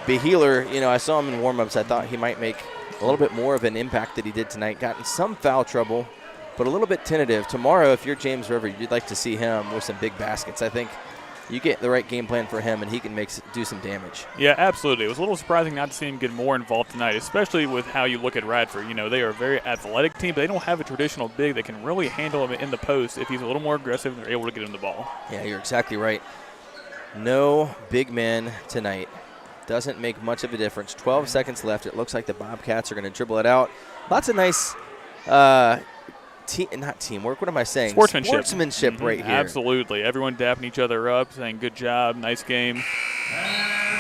Behealer, I saw him in warm-ups. I thought he might make a little bit more of an impact that he did tonight. Got in some foul trouble, but a little bit tentative. Tomorrow, if you're James River, you'd like to see him with some big baskets. I think you get the right game plan for him, and he can do some damage. Yeah, absolutely. It was a little surprising not to see him get more involved tonight, especially with how you look at Radford. They are a very athletic team, but they don't have a traditional big that can really handle him in the post. If he's a little more aggressive, they're able to get him the ball. Yeah, you're exactly right. No big men tonight. Doesn't make much of a difference. 12 seconds left. It looks like the Bobcats are going to dribble it out. Lots of nice not teamwork. What am I saying? Sportsmanship right here. Absolutely. Everyone dapping each other up, saying good job, nice game.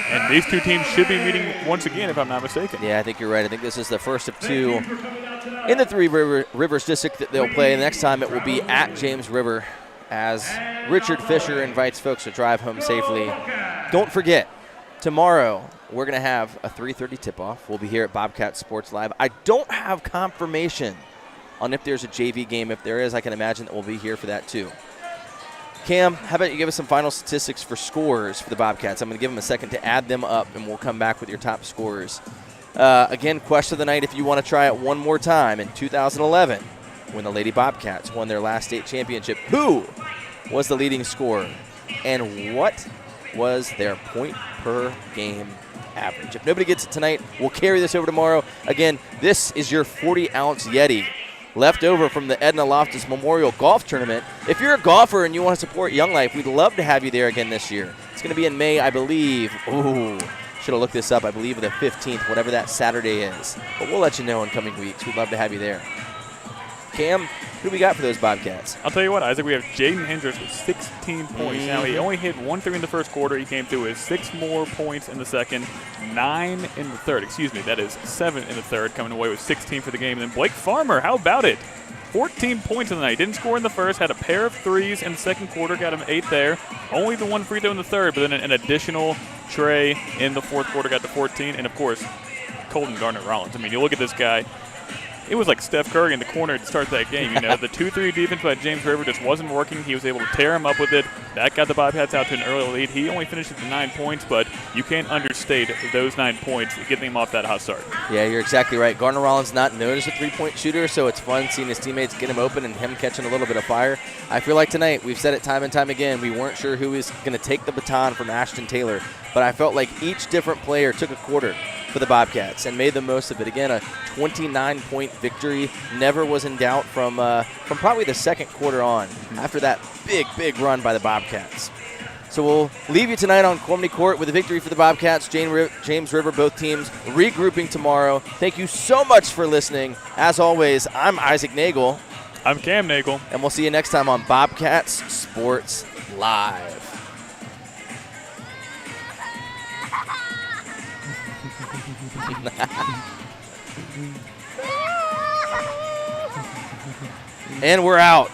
And these two teams should be meeting once again, if I'm not mistaken. Yeah, I think you're right. I think this is the first of 2 in the Three Rivers district that they'll play. The next time it will be at James River as Richard Fisher invites folks to drive home safely. Don't forget, tomorrow we're going to have a 3:30 tip-off. We'll be here at Bobcat Sports Live. I don't have confirmation on if there's a JV game. If there is, I can imagine that we'll be here for that too. Cam, how about you give us some final statistics for scores for the Bobcats? I'm going to give them a second to add them up, and we'll come back with your top scorers. Again, question of the night, if you want to try it one more time. In 2011, when the Lady Bobcats won their last state championship, who was the leading scorer? And what was their point per game average? If nobody gets it tonight, we'll carry this over tomorrow. Again, this is your 40-ounce Yeti left over from the Edna Loftus Memorial Golf Tournament. If you're a golfer and you want to support Young Life, we'd love to have you there again this year. It's going to be in May, I believe. Ooh, should have looked this up. I believe the 15th, whatever that Saturday is. But we'll let you know in coming weeks. We'd love to have you there. Cam, who do we got for those Bobcats? I'll tell you what, Isaac, we have Jaden Hendricks with 16 points. Now, he only hit 1 3 in the first quarter. He came through with 6 more points in the second, 9 in the third. Excuse me, that is 7 in the third, coming away with 16 for the game. And then Blake Farmer, how about it? 14 points in the night. Didn't score in the first, had a pair of threes in the second quarter, got him 8 there. Only the 1 free throw in the third, but then an additional tray in the fourth quarter, got to 14. And, of course, Colton Garner-Rollins. I mean, you look at this guy. It was like Steph Curry in the corner to start that game. The 2-3 defense by James River just wasn't working. He was able to tear him up with it. That got the Bobcats out to an early lead. He only finished with 9 points, but you can't understate those 9 points, getting him off that hot start. Yeah, you're exactly right. Garner-Rollins not known as a three-point shooter, so it's fun seeing his teammates get him open and him catching a little bit of fire. I feel like tonight, we've said it time and time again, we weren't sure who was going to take the baton from Ashton Taylor, but I felt like each different player took a quarter for the Bobcats and made the most of it. Again, a 29-point victory. Never was in doubt from probably the second quarter on after that big run by the Bobcats. So we'll leave you tonight on Quimby Court with a victory for the Bobcats. James River, both teams regrouping tomorrow. Thank you so much for listening. As always, I'm Isaac Nagel. I'm Cam Nagel. And we'll see you next time on Bobcats Sports Live. And we're out.